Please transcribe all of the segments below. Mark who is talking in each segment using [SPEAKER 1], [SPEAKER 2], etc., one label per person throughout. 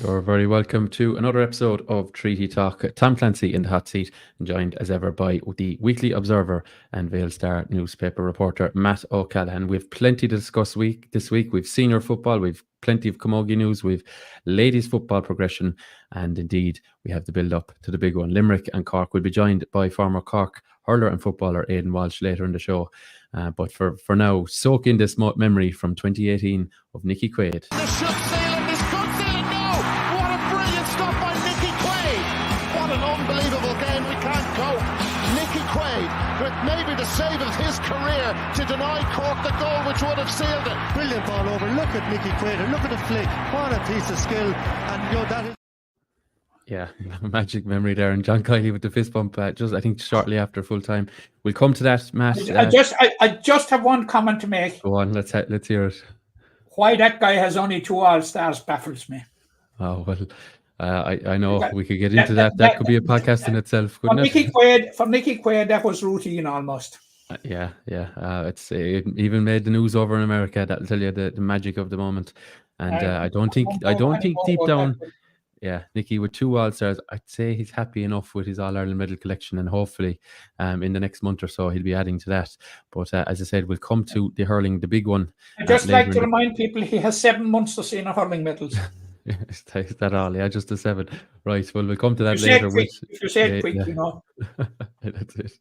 [SPEAKER 1] You're very welcome to another episode of Treaty Talk. Tom Clancy in the hot seat, and joined as ever by the Weekly Observer and Vale Star newspaper reporter Matt O'Callaghan. We've plenty to discuss this week. We've senior football, we've plenty of Camogie news, we've ladies football progression, and indeed we have the build-up to the big one. Limerick and Cork will be joined by former Cork hurler and footballer Aidan Walsh later in the show. But for now, soak in this memory from 2018 of Nicky Quaid.
[SPEAKER 2] With maybe the save of his career to deny Cork the goal which would have sealed it.
[SPEAKER 3] Brilliant ball over. Look at Nicky Quaid. Look at the flick. What a piece of skill. And that is.
[SPEAKER 1] Yeah, magic memory there. And John Kiley with the fist bump just I think shortly after full time. We'll come to that, Matt.
[SPEAKER 4] I just have one comment to make.
[SPEAKER 1] Go on, let's hear it.
[SPEAKER 4] Why that guy has only 2 All-Stars baffles me.
[SPEAKER 1] Oh, well, I know we could get into that. That could be a podcast in itself, couldn't
[SPEAKER 4] it? For Nicky Quaid, that was routine almost.
[SPEAKER 1] Yeah. It even made the news over in America. That'll tell you the magic of the moment. And I don't think deep down, Nicky with 2 All-Stars, I'd say he's happy enough with his All-Ireland medal collection, and hopefully in the next month or so he'll be adding to that. But as I said, we'll come to the hurling, the big one.
[SPEAKER 4] I'd just like to remind people he has 7 months to see in hurling medals.
[SPEAKER 1] Is that all? Yeah, just the 7. Right. Well, we'll come to that later.
[SPEAKER 4] If you say it quick, you know.
[SPEAKER 1] That's it.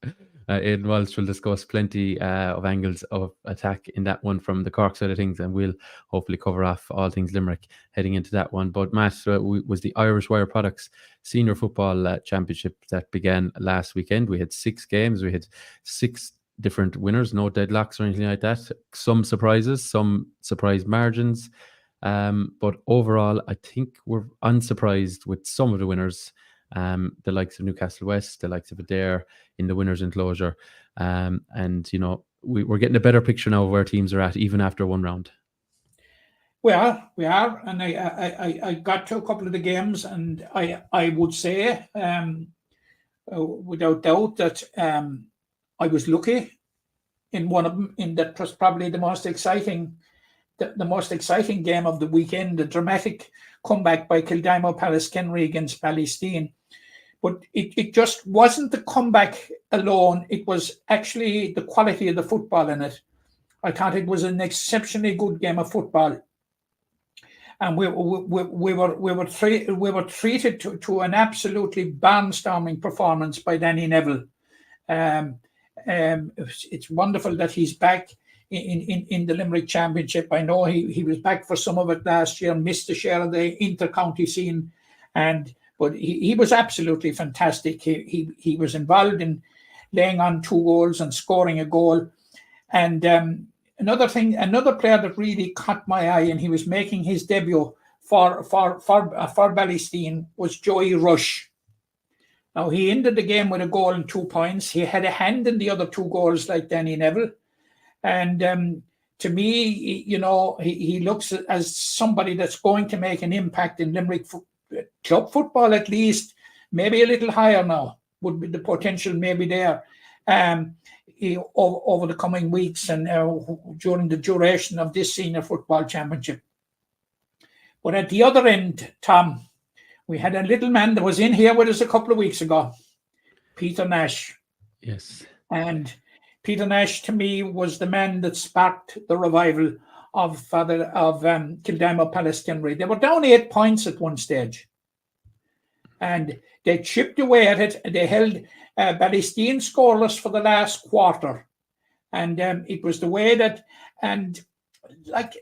[SPEAKER 1] Aidan Walsh will discuss plenty of angles of attack in that one from the Cork side of things, and we'll hopefully cover off all things Limerick heading into that one. But Matt, was the Irish Wire Products Senior Football Championship that began last weekend. We had 6 games. We had 6 different winners, no deadlocks or anything like that. Some surprises, some surprise margins. But overall, I think we're unsurprised with some of the winners, the likes of Newcastle West, the likes of Adair in the winners' enclosure. And, you know, we're getting a better picture now of where teams are at, even after one round.
[SPEAKER 4] We are. And I got to a couple of the games, and I would say, without doubt, that I was lucky in one of them, in that was probably the most exciting game of the weekend, the dramatic comeback by Kildimo Pallaskenry against Ballysteen. But it just wasn't the comeback alone, it was actually the quality of the football in it. I thought it was an exceptionally good game of football. And we were treated to an absolutely barnstorming performance by Danny Neville. It's wonderful that he's back in the Limerick Championship. I know he was back for some of it last year, missed a share of the inter-county scene, but he was absolutely fantastic. He was involved in laying on 2 goals and scoring a goal. And another player that really caught my eye, and he was making his debut for Ballysteen, was Joey Rush. Now, he ended the game with a goal and 2 points. He had a hand in the other 2 goals like Danny Neville. And to me, you know, he looks as somebody that's going to make an impact in Limerick club football, at least, maybe a little higher now, would be the potential maybe there over the coming weeks and during the duration of this senior football championship. But at the other end, Tom, we had a little man that was in here with us a couple of weeks ago, Peter Nash.
[SPEAKER 1] Yes.
[SPEAKER 4] And Peter Nash, to me, was the man that sparked the revival of Kildimo Pallaskenry. They were down 8 points at one stage, and they chipped away at it. They held Ballysteen scoreless for the last quarter, and it was the way that, and like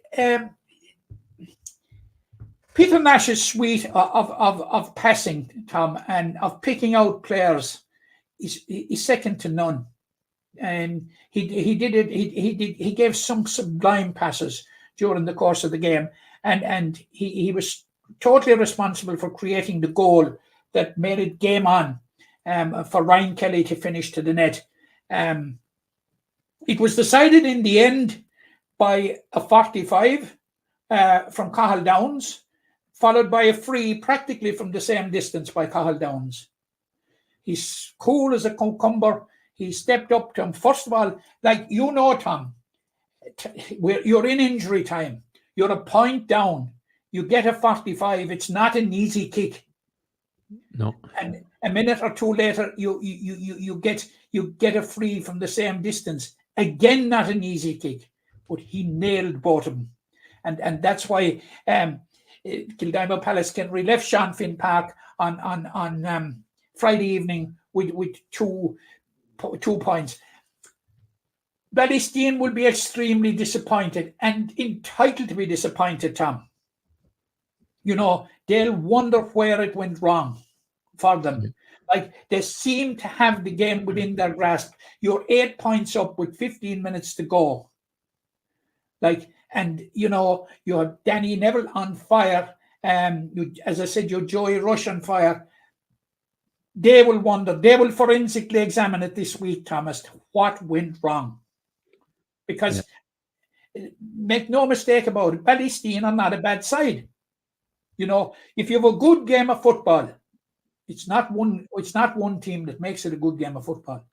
[SPEAKER 4] Peter Nash's suite of passing, Tom, and of picking out players is second to none. And he did it. He gave some sublime passes during the course of the game, and he was totally responsible for creating the goal that made it game on for Ryan Kelly to finish to the net. It was decided in the end by a 45 from Cahill Downs, followed by a free practically from the same distance by Cahill Downs. He's cool as a cucumber. He stepped up to him. First of all, like you know, Tom, you're in injury time. You're a point down. you get a 45. It's not an easy kick.
[SPEAKER 1] No.
[SPEAKER 4] And a minute or two later, you get a free from the same distance. Again, not an easy kick, but he nailed both of them, and that's why Kildimo Palace Kenry left Sean Finn Park on Friday evening with two points. Ballysteen will be extremely disappointed and entitled to be disappointed, Tom. You know, they'll wonder where it went wrong for them. Like, they seem to have the game within their grasp. You're 8 points up with 15 minutes to go. Like, and, you know, you have Danny Neville on fire. As I said, you're Joey Rush on fire. They will wonder. They will forensically examine it this week, Thomas, what went wrong. Because, make no mistake about it, Ballysteen are not a bad side. You know, if you have a good game of football, it's not one team that makes it a good game of football.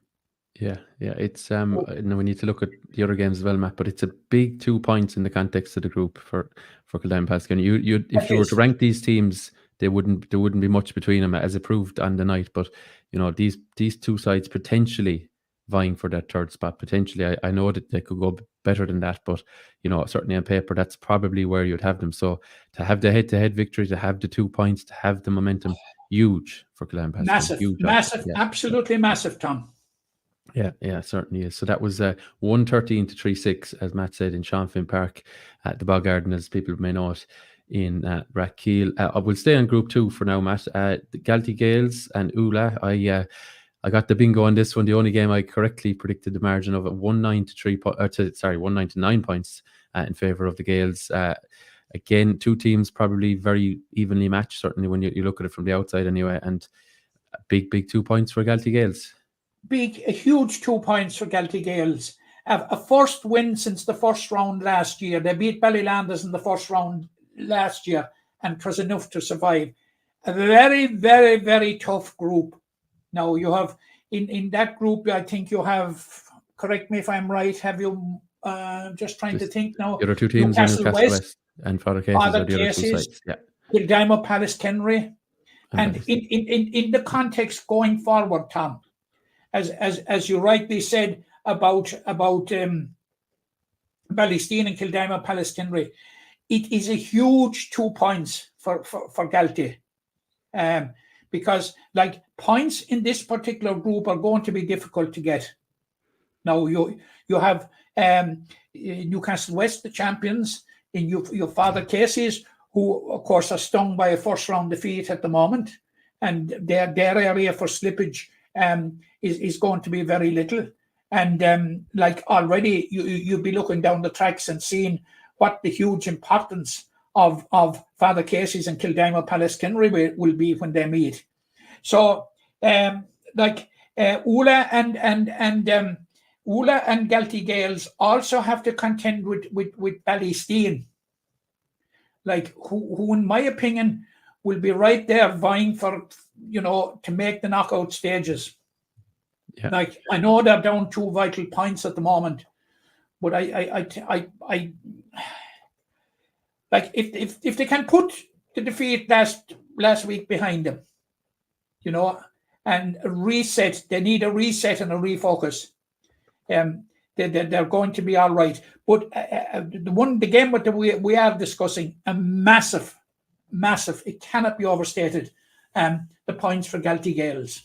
[SPEAKER 1] Yeah. It's we need to look at the other games as well, Matt. But it's a big 2 points in the context of the group for Kildimo Palace. If you were to rank these teams, there wouldn't be much between them, as it proved on the night. But you know, these two sides potentially vying for that third spot. Potentially, I know that they could go better than that, but you know, certainly on paper, that's probably where you'd have them. So to have the head-to-head victory, to have the 2 points, to have the momentum, huge for Kildimo Palace.
[SPEAKER 4] Massive, absolutely massive, Tom.
[SPEAKER 1] Yeah, certainly is. So that was 113 to 3-6, as Matt said, in Sean Finn Park at the Bog Garden, as people may know it, in Rathkeel. I will stay on Group 2 for now, Matt. The Galtee Gales and Ula. I got the bingo on this one. The only game I correctly predicted the margin of 1-9 to 9 points in favour of the Gales. Again, two teams probably very evenly matched, certainly when you look at it from the outside anyway, and a big 2 points for Galtee Gales.
[SPEAKER 4] A huge 2 points for Galtee Gales. A first win since the first round last year. They beat Ballylanders in the first round last year, and it was enough to survive. A very, very, very tough group. Now, you have, in that group, I think you have, correct me if I'm right, have you, just trying to think now.
[SPEAKER 1] The other two teams, Newcastle West and Father Cases are the other two sides. Yeah.
[SPEAKER 4] Kildimo Palace Kenry. And in the context going forward, Tom, as you rightly said about Ballysteen and Kildimo Palace Kenry, it is a huge 2 points for Galtee. Because like points in this particular group are going to be difficult to get. Now you have Newcastle West, the champions, in your Father Cases, who of course are stung by a first round defeat at the moment, and their area for slippage is going to be very little. And like already you'll be looking down the tracks and seeing what the huge importance of Father Cases and Kildimo Palace Kenry will be when they meet. So Ula and Galtee Gales also have to contend with Ballysteen, like who in my opinion will be right there vying for, you know, to make the knockout stages.
[SPEAKER 1] Yeah.
[SPEAKER 4] Like, I know they're down 2 vital points at the moment, but I like if they can put the defeat last week behind them, you know, and reset, they need a reset and a refocus. They're going to be all right. But the game that we are discussing, a massive, it cannot be overstated. The points for Galtee Gales.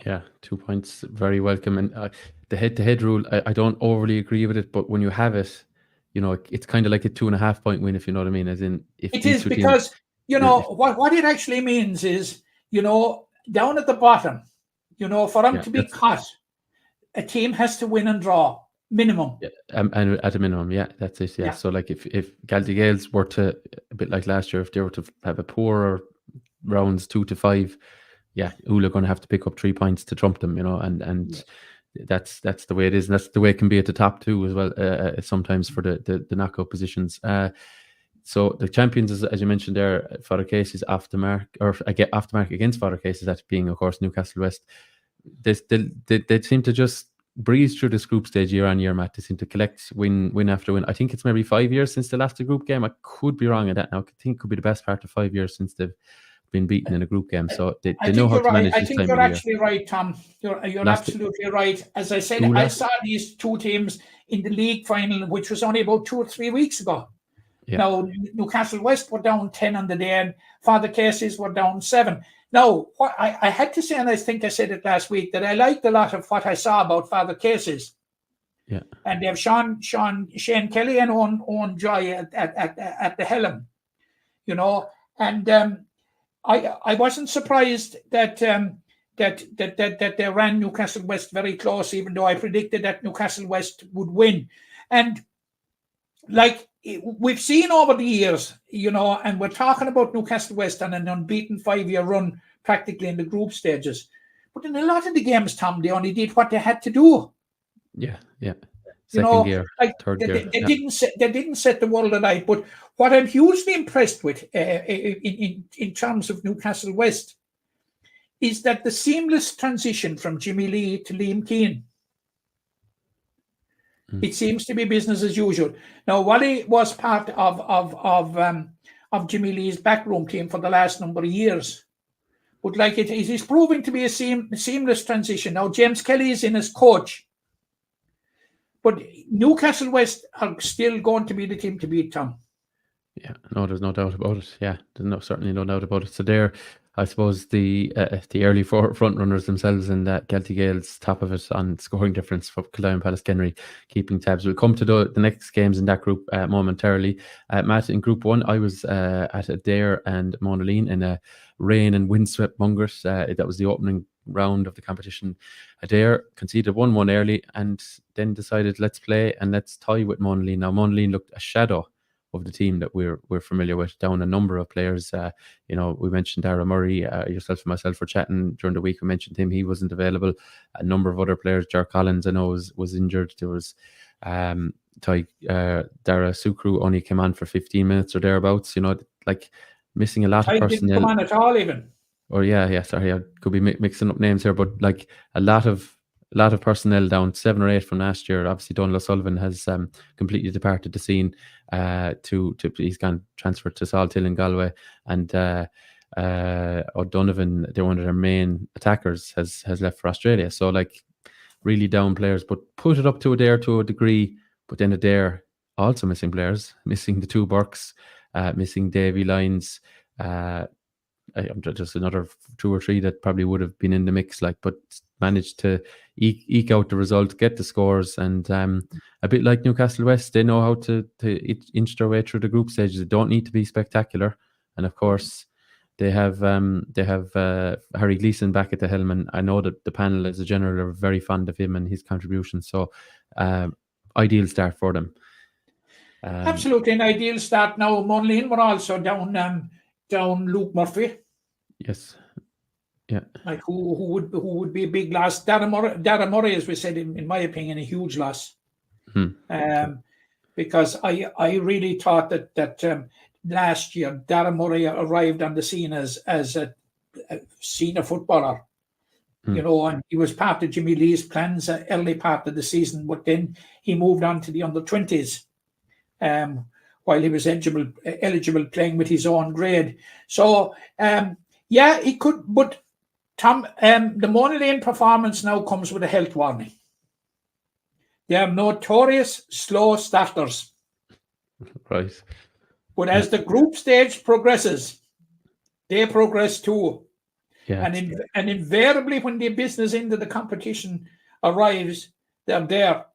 [SPEAKER 1] Yeah, 2 points, very welcome. And the head-to-head rule, I don't overly agree with it, but when you have it, you know, it's kind of like a 2.5 point win, if you know what I mean. As in, if
[SPEAKER 4] it is, because you know what it actually means is, you know, down at the bottom, you know, for them to be caught, a team has to win and draw minimum.
[SPEAKER 1] Yeah, and at a minimum, that's it. Yeah. So like if Galtee Gales were to, a bit like last year, if they were to have a poorer rounds 2 to 5, Ula going to have to pick up 3 points to trump them, you know, and that's the way it is, and that's the way it can be at the top too as well. Sometimes for the knockout positions. So the champions, as you mentioned there, Father Cases off the mark, or off the mark against Father Cases, that being of course Newcastle West. They seem to just breeze through this group stage year on year, Matt. They seem to collect win after win. I think it's maybe 5 years since the last group game. I could be wrong at that now. I think it could be the best part of 5 years since they've been beaten in a group game. So they know how to manage this time of year.
[SPEAKER 4] I think you're actually right, Tom. You're absolutely right. As I said, I saw these two teams in the league final, which was only about 2 or 3 weeks ago. Yeah. Now, Newcastle West were down 10 on the day, and Father Casey's were down 7. Now, what I had to say, and I think I said it last week, that I liked a lot of what I saw about Father Casey's.
[SPEAKER 1] Yeah.
[SPEAKER 4] And they have Shane Kelly and Owen Joy at the helm, and I wasn't surprised that they ran Newcastle West very close, even though I predicted that Newcastle West would win. And like we've seen over the years, and we're talking about Newcastle West on an unbeaten 5-year run practically in the group stages. But in a lot of the games, Tom, they only did what they had to do.
[SPEAKER 1] Yeah. Second gear, third gear.
[SPEAKER 4] They didn't set the world alight. But what I'm hugely impressed with in terms of Newcastle West is that the seamless transition from Jimmy Lee to Liam Keane. It seems to be business as usual. Now, Wally was part of Jimmy Lee's backroom team for the last number of years. But like it is proving to be a seamless transition. Now, James Kelly is in as coach. But Newcastle West are still going to be the team to beat, Tom.
[SPEAKER 1] Yeah, no, there's no doubt about it. Yeah, there's certainly no doubt about it. So there, I suppose the early front runners themselves and Kelty Gales top of it on scoring difference for Kildare Palace Kenry keeping tabs. We'll come to the next games in that group momentarily. Matt, in Group 1, I was at Adair and Monaleen in a rain and windswept Mungret. That was the opening round of the competition. Adair conceded 1-1 early and then decided let's play and let's tie with Monaleen. Now Monaleen looked a shadow of the team that we're familiar with, down a number of players. We mentioned Dara Murray, yourself and myself were chatting during the week. We mentioned him, he wasn't available. A number of other players, Jar Collins I know was injured. There was Dara Sukru only came on for 15 minutes or thereabouts, like missing a lot of personnel.
[SPEAKER 4] Didn't come on at all even.
[SPEAKER 1] Or sorry, I could be mixing up names here, but like a lot of personnel down, 7 or 8 from last year. Obviously, Donald O'Sullivan has completely departed the scene. He's gone transferred to Salthill in Galway, and O'Donovan, they're one of their main attackers, has left for Australia. So like really down players, but put it up to Adair to a degree. But then Adair also missing players, missing the 2 Burks, missing Davy Lyons. Just another 2 or 3 that probably would have been in the mix, but managed to eke out the result, get the scores, and a bit like Newcastle West, they know how to inch their way through the group stages. They don't need to be spectacular, and of course they have Harry Gleeson back at the helm, and I know that the panel as a general are very fond of him and his contributions. So ideal start for them.
[SPEAKER 4] Absolutely an ideal start. Now Monaleen were also down Luke Murphy.
[SPEAKER 1] Yes. Yeah.
[SPEAKER 4] Like who would be a big loss. Dara Murray, as we said, in my opinion, a huge loss. Because I really thought that last year Dara Murray arrived on the scene as a senior footballer. And he was part of Jimmy Lee's plans early part of the season, but then he moved on to the under-20s. While he was eligible playing with his own grade. So, he could, but Tom, the Monaleen performance now comes with a health warning. They are notorious slow starters.
[SPEAKER 1] Right.
[SPEAKER 4] But as the group stage progresses, they progress too.
[SPEAKER 1] Yeah.
[SPEAKER 4] And invariably when the business end of the competition arrives, they're there.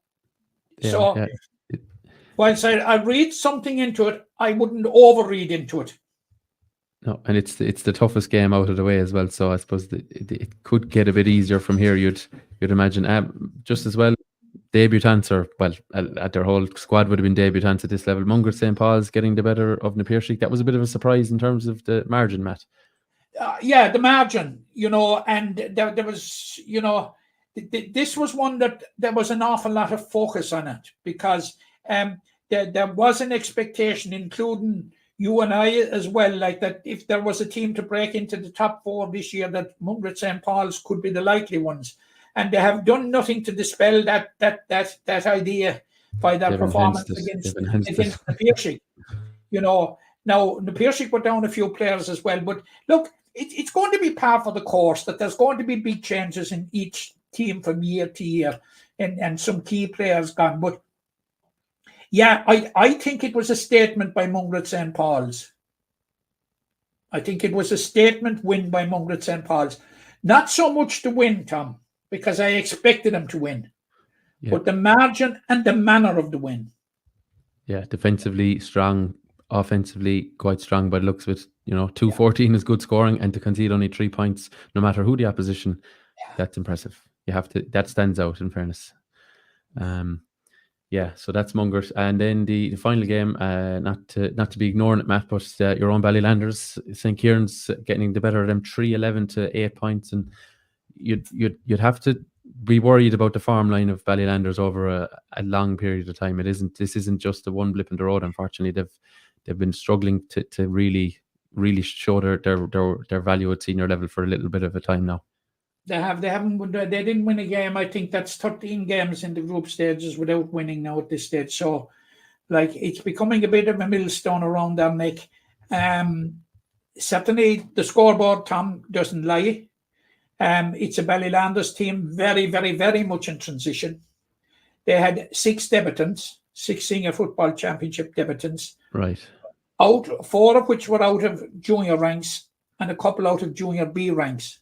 [SPEAKER 4] Whilst I read something into it, I wouldn't overread into it.
[SPEAKER 1] No, and it's the toughest game out of the way as well. So I suppose it could get a bit easier from here. You'd imagine just as well. Debutants their whole squad would have been debutants at this level. Mungret St. Paul's getting the better of Napier. That was a bit of a surprise in terms of the margin, Matt.
[SPEAKER 4] The margin, and there was, this was one that there was an awful lot of focus on it because there was an expectation, including you and I as well, like that if there was a team to break into the top 4 this year, that Mungret St. Paul's could be the likely ones. and they have done nothing to dispel that idea by their
[SPEAKER 1] They've
[SPEAKER 4] performance
[SPEAKER 1] enhanced
[SPEAKER 4] against the
[SPEAKER 1] it.
[SPEAKER 4] Piercy. Now the Piercy put down a few players as well, but look, it's going to be par for the course that there's going to be big changes in each team from year to year, and some key players gone. But yeah, I think it was a statement by Mungret St. Paul's. I think it was a statement win by Mungret St. Paul's. Not so much to win, Tom, because I expected them to win, but the margin and the manner of the win.
[SPEAKER 1] Yeah, defensively strong, offensively quite strong by the looks of it. 214 is good scoring, and to concede only 3 points, no matter who the opposition, that's impressive. That stands out, in fairness. So that's Mungret. And then the final game, not to be ignoring it, Matt, but your own Ballylanders, St. Kieran's getting the better of them, 3-11 to 8 points, and you'd have to be worried about the farm line of Ballylanders over a long period of time. This isn't just a one blip in the road. Unfortunately, they've been struggling to really show their value at senior level for a little bit of a time now.
[SPEAKER 4] They didn't win a game. I think that's 13 games in the group stages without winning now at this stage. So, it's becoming a bit of a millstone around their neck. Certainly, the scoreboard, Tom, doesn't lie. It's a Ballylanders team, very, very, very much in transition. They had 6 debutants, 6 senior football championship debutants.
[SPEAKER 1] Right.
[SPEAKER 4] 4 of which were out of junior ranks and a couple out of junior B ranks.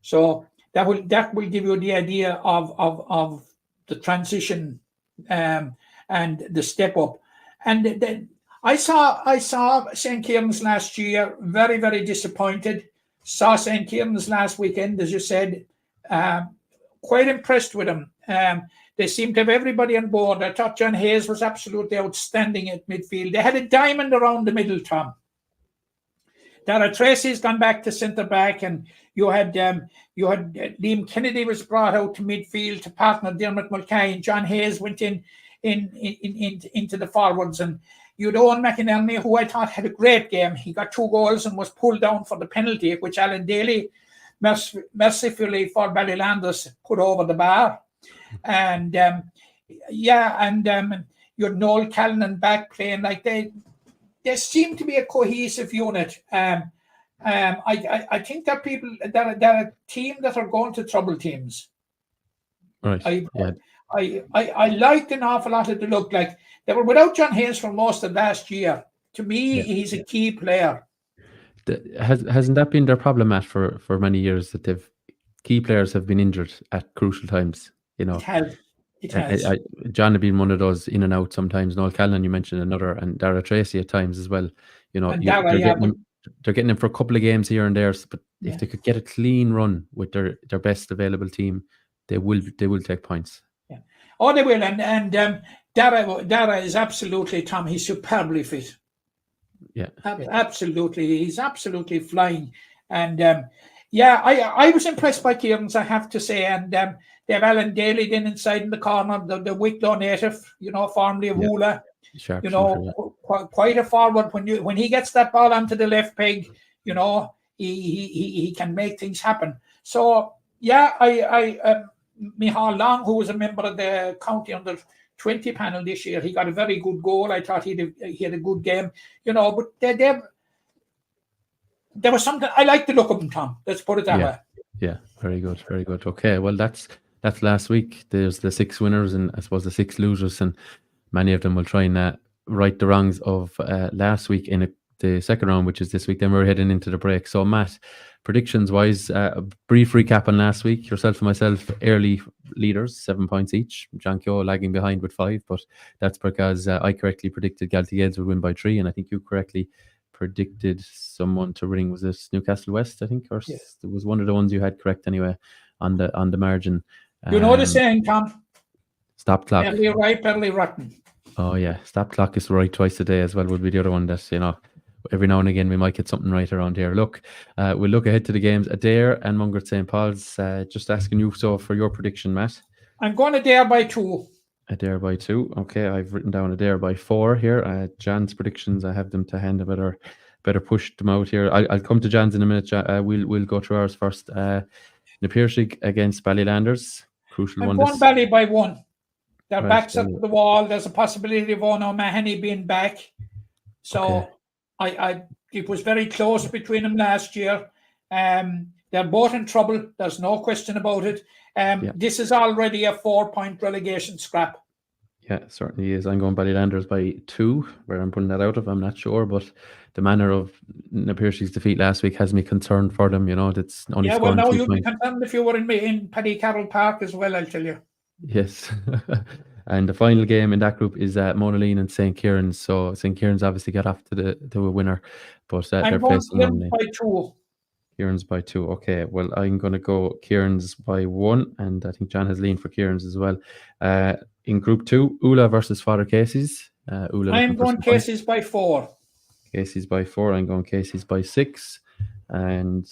[SPEAKER 4] So that will give you the idea of the transition and the step up. And then I saw St. Kieran's last year, very, very disappointed. Saw St. Kieran's last weekend, as you said, quite impressed with them. They seemed to have everybody on board. I thought John Hayes was absolutely outstanding at midfield. They had a diamond around the middle, Tom. Dara Tracy's gone back to centre back, and you had Liam Kennedy was brought out to midfield to partner Dermot Mulcahy, and John Hayes went into the forwards, and you'd Owen McInerney, who I thought had a great game. He got 2 goals and was pulled down for the penalty, which Alan Daly mercifully for Ballylanders put over the bar. And you had Noel Callan back playing. They seem to be a cohesive unit. I think that they're a team that are going to trouble teams.
[SPEAKER 1] Right.
[SPEAKER 4] I liked an awful lot of the look. Like, they were without John Hayes for most of last year. To me, he's a key player.
[SPEAKER 1] Hasn't that been their problem, Matt, for many years, that key players have been injured at crucial times?
[SPEAKER 4] It has.
[SPEAKER 1] John had been one of those in and out sometimes. Noel Callan, you mentioned another, and Dara Tracy at times as well. They're getting him for a couple of games here and there, but if they could get a clean run with their best available team, they will take points.
[SPEAKER 4] Yeah. Oh, they will, and Dara is absolutely, Tom, he's superbly fit.
[SPEAKER 1] Yeah,
[SPEAKER 4] absolutely, he's absolutely flying, and I was impressed by Kieran's, I have to say, and they have Alan Daly then inside in the corner, the Wicklow native, formerly of Woola, quite a forward. When he gets that ball onto the left peg, he can make things happen. So Michal Long, who was a member of the county under 20 panel this year, he got a very good goal. I thought he had a good game, but there was something. I like the look of them, Tom. Let's put it that way.
[SPEAKER 1] Yeah, very good, very good. Okay, well, that's last week. There's the 6 winners and I suppose the 6 losers, and many of them will try and right the wrongs of last week in the second round, which is this week. Then we're heading into the break. So, Matt, predictions wise, a brief recap on last week. Yourself and myself, early leaders, 7 points each. John Keogh lagging behind with 5, but that's because I correctly predicted Galtigales would win by 3, and I think you correctly predicted someone to ring. Was this Newcastle West, I think, or it was one of the ones you had correct anyway on the margin.
[SPEAKER 4] You know the saying, Tom?
[SPEAKER 1] Stop clock.
[SPEAKER 4] Early right, early rotten.
[SPEAKER 1] Oh yeah, stop clock is right twice a day as well. Would be the other one that every now and again we might get something right around here. Look, we'll look ahead to the games. Adair and Mungret St. Paul's. Just asking you for your prediction, Matt.
[SPEAKER 4] I'm going Adair by 2.
[SPEAKER 1] Adair by 2. Okay, I've written down Adair by 4 here. John's predictions, I have them to hand. I better push them out here. I'll come to John's in a minute. We'll go through ours first. Na Piarsaigh against Ballylanders. Crucial
[SPEAKER 4] I'm
[SPEAKER 1] one.
[SPEAKER 4] going Bally by 1. Their
[SPEAKER 1] Right,
[SPEAKER 4] backs up
[SPEAKER 1] Bally.
[SPEAKER 4] to the wall. There's a possibility of Ono Mahoney being back. So
[SPEAKER 1] Okay.
[SPEAKER 4] it was very close between them last year. They're both in trouble. There's no question about it. This is already a 4-point relegation scrap.
[SPEAKER 1] Yeah, it certainly is. I'm going Ballylanders by 2. Where I'm putting that out of, I'm not sure, but the manner of Na Piarsaig's defeat last week has me concerned for them. That's only
[SPEAKER 4] Yeah, well,
[SPEAKER 1] scoring
[SPEAKER 4] now
[SPEAKER 1] 2
[SPEAKER 4] you'd be
[SPEAKER 1] points.
[SPEAKER 4] concerned if you were in Paddy Carroll Park as well, I'll tell you.
[SPEAKER 1] Yes. And the final game in that group is Monaleen and St. Kieran's. So St. Kieran's obviously got off to a winner, but they're
[SPEAKER 4] I'm going
[SPEAKER 1] facing
[SPEAKER 4] Kieran's
[SPEAKER 1] Monaleen.
[SPEAKER 4] by 2.
[SPEAKER 1] Kieran's by 2. Okay, well, I'm going to go Kieran's by 1, and I think John has leaned for Kieran's as well. In Group 2, Ula versus Father Casey's. Ula
[SPEAKER 4] I'm
[SPEAKER 1] looking for
[SPEAKER 4] going
[SPEAKER 1] some points.
[SPEAKER 4] Casey's by 4.
[SPEAKER 1] Casey's by 4. I'm going Casey's by 6. And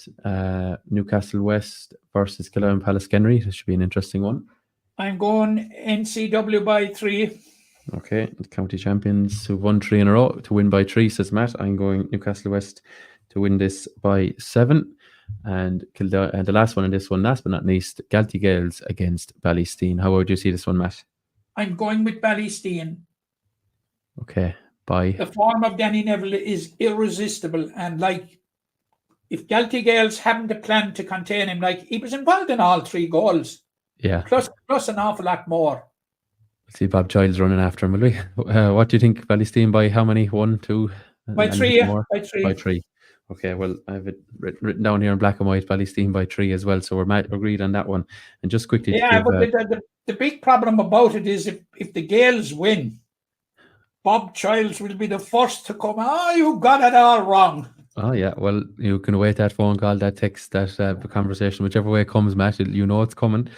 [SPEAKER 1] Newcastle West versus Killearn Palace-Kenry. This should be an interesting one.
[SPEAKER 4] I'm going NCW by 3.
[SPEAKER 1] Okay, the county champions who've won 3 in a row to win by 3, says Matt. I'm going Newcastle West to win this by 7. And the last one in this one, last but not least, Galtee Gales against Ballysteen. How would you see this one, Matt?
[SPEAKER 4] I'm going with Ballysteen.
[SPEAKER 1] Okay, by...
[SPEAKER 4] The form of Danny Neville is irresistible. And if Galtee Gales hadn't a plan to contain him, he was involved in all 3 goals.
[SPEAKER 1] Yeah.
[SPEAKER 4] Plus an awful lot more.
[SPEAKER 1] We'll see Bob Giles running after him, will we? What do you think, Ballysteen, by how many? 1, 2?
[SPEAKER 4] By 3,
[SPEAKER 1] more?
[SPEAKER 4] By 3.
[SPEAKER 1] By 3. Okay, well, I have it written down here in black and white, Ballysteen by 3 as well, so we're agreed on that one. And just quickly...
[SPEAKER 4] Yeah, but the big problem about it is if the Gales win, Bob Giles will be the first to come, you got it all wrong.
[SPEAKER 1] Oh, yeah, well, you can await that phone call, that text, that conversation, whichever way it comes, Matt, you know it's coming.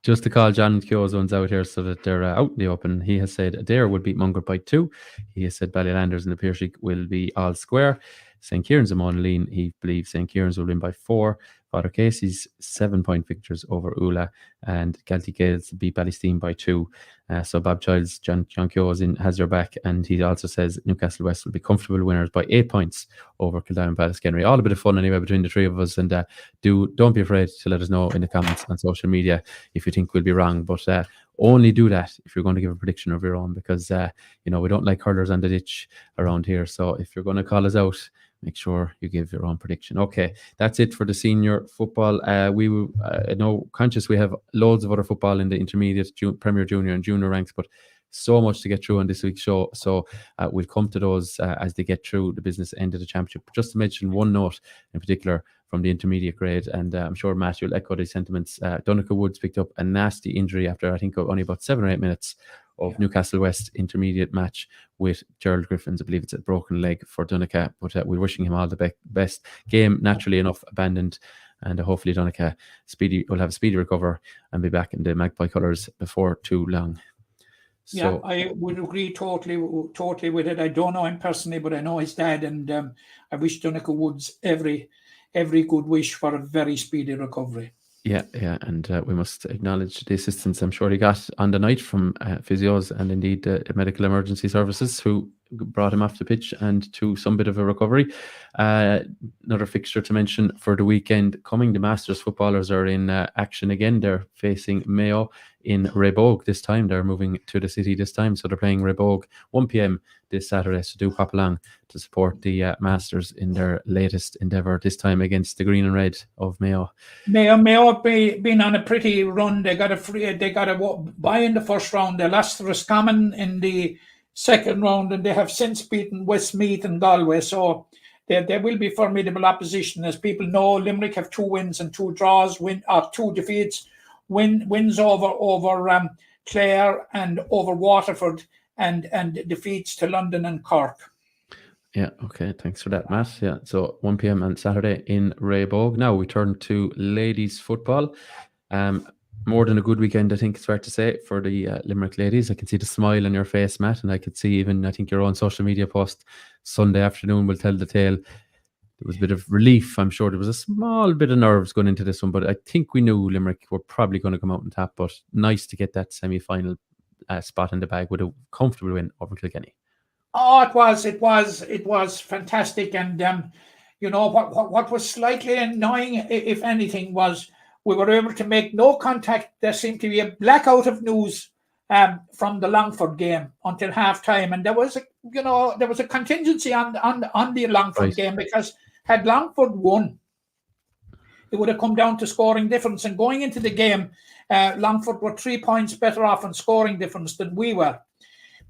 [SPEAKER 1] Just to call John Keogh's ones out here so that they're out in the open. He has said Adair will beat Mungar by 2. He has said Ballylanders and the Piarsaigh will be all square. St. Kieran's and Monaleen, he believes St. Kieran's will win by 4. Father Casey's 7-point victors over Ula, and Galtee Gales beat Ballysteen by 2. So Bob Giles, John Keogh has your back, and he also says Newcastle West will be comfortable winners by 8 points over Kildare Palace-Kenry. All a bit of fun anyway between the 3 of us, and don't be afraid to let us know in the comments on social media if you think we'll be wrong, but only do that if you're going to give a prediction of your own, because we don't like hurlers on the ditch around here. So if you're going to call us out, make sure you give your own prediction. Okay, that's it for the senior football. We will conscious we have loads of other football in the intermediate, Premier Junior and Junior ranks, but so much to get through on this week's show. So we'll come to those as they get through the business end of the championship. Just to mention one note in particular from the intermediate grade, and I'm sure, Matt, you'll echo these sentiments. Donegal Woods picked up a nasty injury after, I think, only about 7 or 8 minutes of Newcastle West intermediate match with Gerald Griffins. I believe it's a broken leg for Donegal, but we're wishing him all the best. Game, naturally enough, abandoned, and hopefully Donegal will have a speedy recover and be back in the Magpie colours before too long.
[SPEAKER 4] Yeah, I would agree totally with it. I don't know him personally, but I know his dad, and I wish Donegal Woods every good wish for a very speedy recovery.
[SPEAKER 1] Yeah, and we must acknowledge the assistance I'm sure he got on the night from physios and indeed medical emergency services who brought him off the pitch and to some bit of a recovery. Another fixture to mention for the weekend coming, the Masters footballers are in action again. They're facing Mayo in Rebogue this time. They're moving to the city this time, so they're playing Rebogue 1 p.m. this Saturday, so do pop along to support the Masters in their latest endeavour, this time against the green and red of Mayo.
[SPEAKER 4] Mayo have been on a pretty run. They got a bye in the first round. They lost to Roscommon in the second round, and they have since beaten Westmeath and Galway, so they will be formidable opposition. As people know, Limerick have 2 wins and 2 draws, 2 defeats, wins over Clare and over Waterford, and defeats to London and Cork.
[SPEAKER 1] Yeah, okay, thanks for that, Matt. Yeah, so 1 p.m. on Saturday in Rebogue. Now we turn to ladies football. More than a good weekend, I think it's fair to say, for the Limerick ladies. I can see the smile on your face, Matt, and I could see even, I think, your own social media post Sunday afternoon will tell the tale. There was a bit of relief. I'm sure there was a small bit of nerves going into this one, but I think we knew Limerick were probably going to come out on top, but nice to get that semi-final spot in the bag with a comfortable win over Kilkenny.
[SPEAKER 4] Oh, it was fantastic, and what was slightly annoying, if anything, was we were able to make no contact. There seemed to be a blackout of news from the Longford game until half time, and there was a contingency on the Longford game, because had Longford won, it would have come down to scoring difference. And going into the game, Longford were 3 points better off in scoring difference than we were.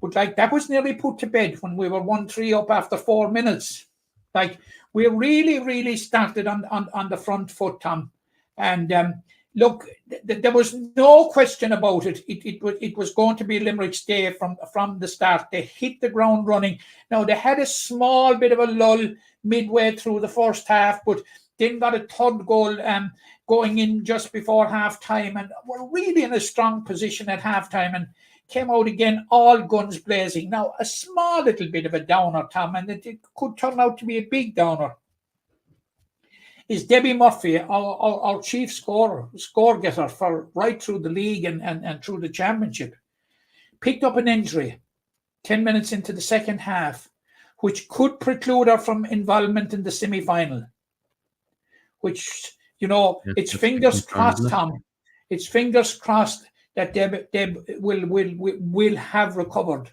[SPEAKER 4] But that was nearly put to bed when we were 1-3 up after 4 minutes. We really, really started on the front foot, Tom. And look, there was no question about it. It was going to be Limerick's day from the start. They hit the ground running. Now, they had a small bit of a lull midway through the first half, but then got a third goal going in just before half time, and were really in a strong position at half time, and came out again all guns blazing. Now, a small little bit of a downer, Tom, and it could turn out to be a big downer, is Debbie Murphy, our chief score getter for right through the league and through the championship, picked up an injury 10 minutes into the second half, which could preclude her from involvement in the semi-final. Which, it's fingers crossed, Tom. It's fingers crossed that Deb will have recovered,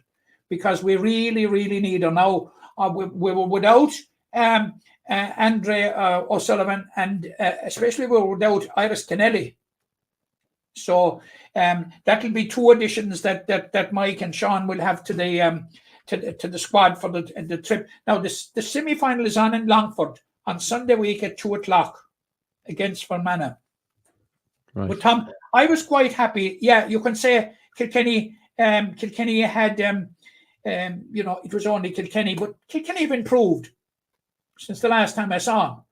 [SPEAKER 4] because we really, really need her now. We were without Andre O'Sullivan, and especially we were without Iris Kennelly. So that'll be two additions that Mike and Sean will have to the squad for the trip. Now the semi-final is on in Longford on Sunday week at 2:00 against Fermanagh. Right. But Tom, I was quite happy. Yeah, you can say Kilkenny had it was only Kilkenny, but Kilkenny have improved since the last time I saw them.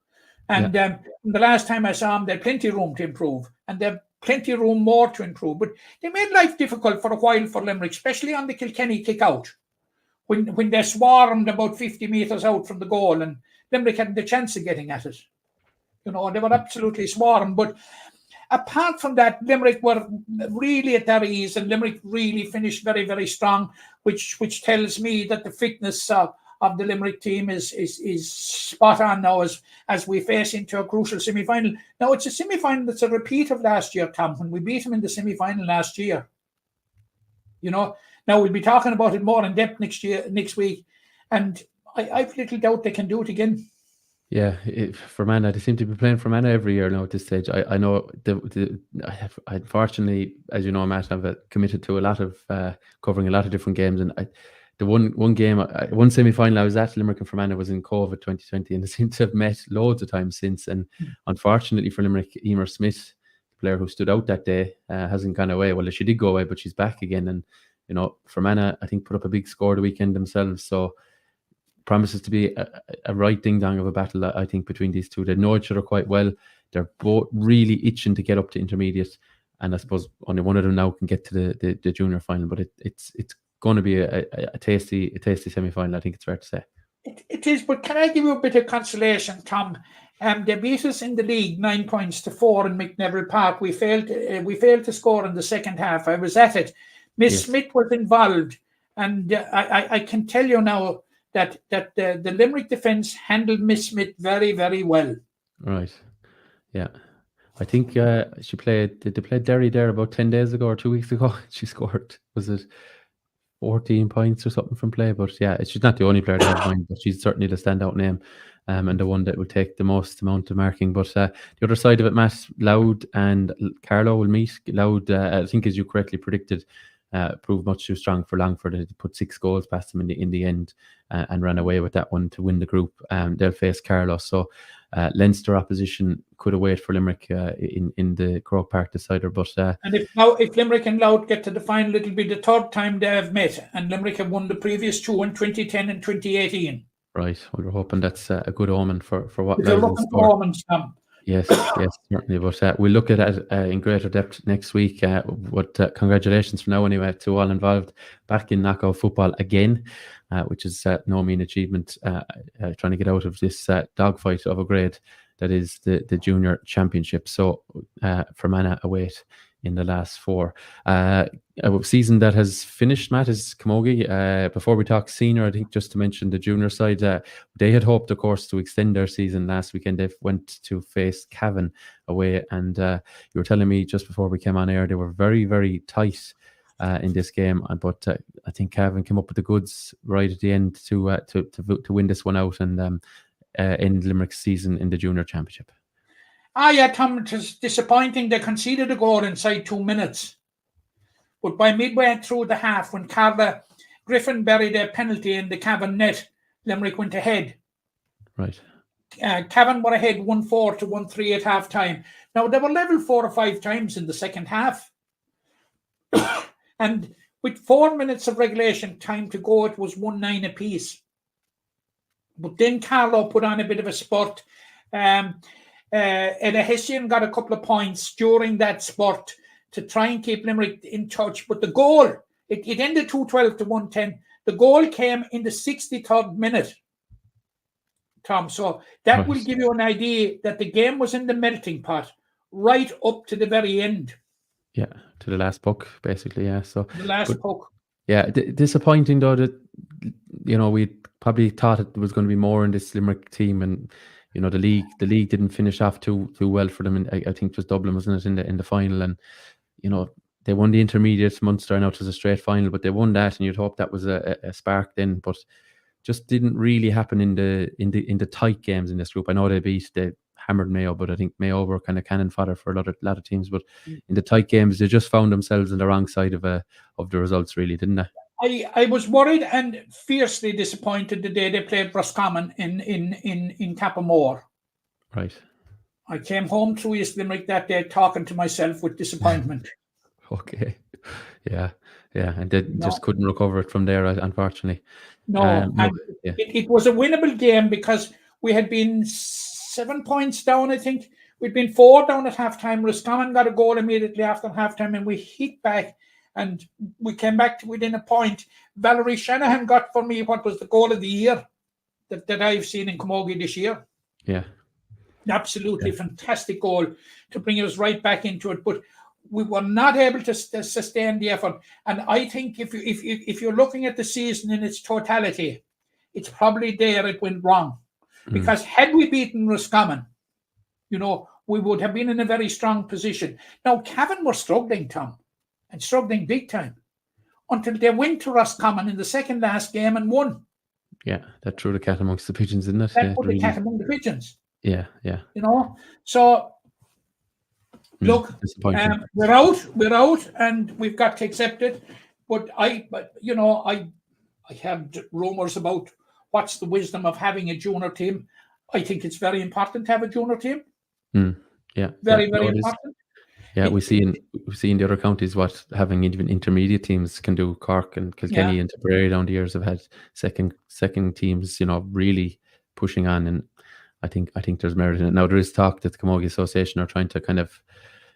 [SPEAKER 4] And the last time I saw them, they had plenty of room to improve, and they have plenty of room more to improve. But they made life difficult for a while for Limerick, especially on the Kilkenny kick out, when they swarmed about 50 metres out from the goal, and Limerick hadn't the chance of getting at it. They were absolutely swarmed. But apart from that, Limerick were really at their ease, and Limerick really finished very, very strong, which tells me that the fitness of the Limerick team is spot on now as we face into a crucial semi-final. Now, it's a semi-final that's a repeat of last year, Tom, when we beat them in the semi-final last year. Now we'll be talking about it more in depth next week, and I've little doubt they can do it again.
[SPEAKER 1] Yeah, Fermanagh, they seem to be playing Fermanagh every year now at this stage. I know unfortunately, as you know, Matt, I've committed to a lot of covering a lot of different games, and the one semi-final I was at, Limerick and Fermanagh, was in COVID 2020, and they seem to have met loads of times since. And unfortunately for Limerick, Emer Smith, the player who stood out that day, hasn't gone away. Well, she did go away, but she's back again. And Fermanagh, I think, put up a big score the weekend themselves. So promises to be a right ding-dong of a battle, I think, between these two. They know each other quite well. They're both really itching to get up to intermediate, and I suppose only one of them now can get to the junior final. But it's going to be a tasty semi-final, I think it's fair to say.
[SPEAKER 4] It is, but can I give you a bit of consolation, Tom? They beat us in the league 9 points to 4 in McNeville Park. We failed to score in the second half. I was at it. Miss Smith was involved, and I can tell you now that the Limerick defence handled Miss Smith very, very well.
[SPEAKER 1] Right. Yeah. I think did they play Derry there about 10 days ago or 2 weeks ago? She scored, was it 14 points or something from play? But yeah, she's not the only player to have mind, but she's certainly the standout name, and the one that will take the most amount of marking. But the other side of it, Matt, Louth and Carlow will meet. Louth, I think, as you correctly predicted, proved much too strong for Longford. They put 6 goals past them in the end, and ran away with that one to win the group. They'll face Carlow. So Leinster opposition could await for Limerick in the Cork Park decider. But
[SPEAKER 4] and if Limerick and Louth get to the final, it'll be the third time they have met, and Limerick have won the previous two in 2010 and 2018. Right.
[SPEAKER 1] Well, we're hoping that's a good omen for what
[SPEAKER 4] Louth will score.
[SPEAKER 1] Yes, certainly. But we'll look at that in greater depth next week. Congratulations for now, anyway, to all involved back in knockout football again, which is no mean achievement. Trying to get out of this dogfight of a grade that is the junior championship. So Fermanagh await in the last 4. A season that has finished, Matt, is Camogie. Before we talk senior, I think just to mention the junior side, they had hoped, of course, to extend their season last weekend. They went to face Cavan away, and you were telling me just before we came on air, they were very, very tight in this game, but I think Cavan came up with the goods right at the end to win this one out and end Limerick's season in the junior championship.
[SPEAKER 4] Yeah, Tom, it was disappointing. They conceded a goal inside 2 minutes. But by midway through the half, when Carla Griffin buried a penalty in the Cavan net, Limerick went ahead.
[SPEAKER 1] Right.
[SPEAKER 4] Cavan were ahead 1-4 to 1-3 at half time. Now, they were level 4 or 5 times in the second half. And with 4 minutes of regulation time to go, it was 1-9 apiece. But then Carlo put on a bit of a spurt. Ed Hessian got a couple of points during that spurt to try and keep Limerick in touch. But the goal, it ended 2-12 to 1-10. The goal came in the 63rd minute, Tom. So that will give you an idea that the game was in the melting pot right up to the very end.
[SPEAKER 1] Yeah, to the last puck, basically, yeah. So
[SPEAKER 4] the last puck.
[SPEAKER 1] Yeah, disappointing though that, we probably thought it was going to be more in this Limerick team, and the league didn't finish off too well for them. And I think it was Dublin, wasn't it, in the final, and they won the intermediate. Munster, I know it was a straight final, but they won that, and you'd hope that was a spark then, but just didn't really happen in the tight games in this group. I know they hammered Mayo, but I think Mayo were kind of cannon fodder for a lot of teams. But in the tight games, they just found themselves on the wrong side of the results, really, didn't they?
[SPEAKER 4] I was worried and fiercely disappointed the day they played Roscommon in Capamore.
[SPEAKER 1] Right.
[SPEAKER 4] I came home through East Limerick that day talking to myself with disappointment.
[SPEAKER 1] Okay. Yeah. And they just couldn't recover it from there, unfortunately.
[SPEAKER 4] No, it was a winnable game because we had been 7 points down, I think. We'd been 4 down at halftime. Roscommon got a goal immediately after halftime, and we hit back, and we came back to within a point. Valerie Shanahan got for me what was the goal of the year that I've seen in Camogie this year.
[SPEAKER 1] Yeah.
[SPEAKER 4] Absolutely fantastic goal to bring us right back into it. But we were not able to sustain the effort. And I think if you're looking at the season in its totality, it's probably there it went wrong. Because had we beaten Roscommon, we would have been in a very strong position. Now, Cavan were struggling, Tom, and struggling big time, until they went to Roscommon in the second last game and won.
[SPEAKER 1] Yeah, that threw the cat amongst the pigeons, didn't it?
[SPEAKER 4] That put the cat among the pigeons.
[SPEAKER 1] Yeah.
[SPEAKER 4] So, look, we're out, and we've got to accept it. But I heard rumours about what's the wisdom of having a junior team. I think it's very important to have a junior team.
[SPEAKER 1] Yeah,
[SPEAKER 4] very important.
[SPEAKER 1] Yeah, we see in the other counties what having even intermediate teams can do. Cork and Kilkenny and Tipperary down the years have had second teams, really pushing on, and I think there's merit in it. Now there is talk that the Camogie Association are trying to kind of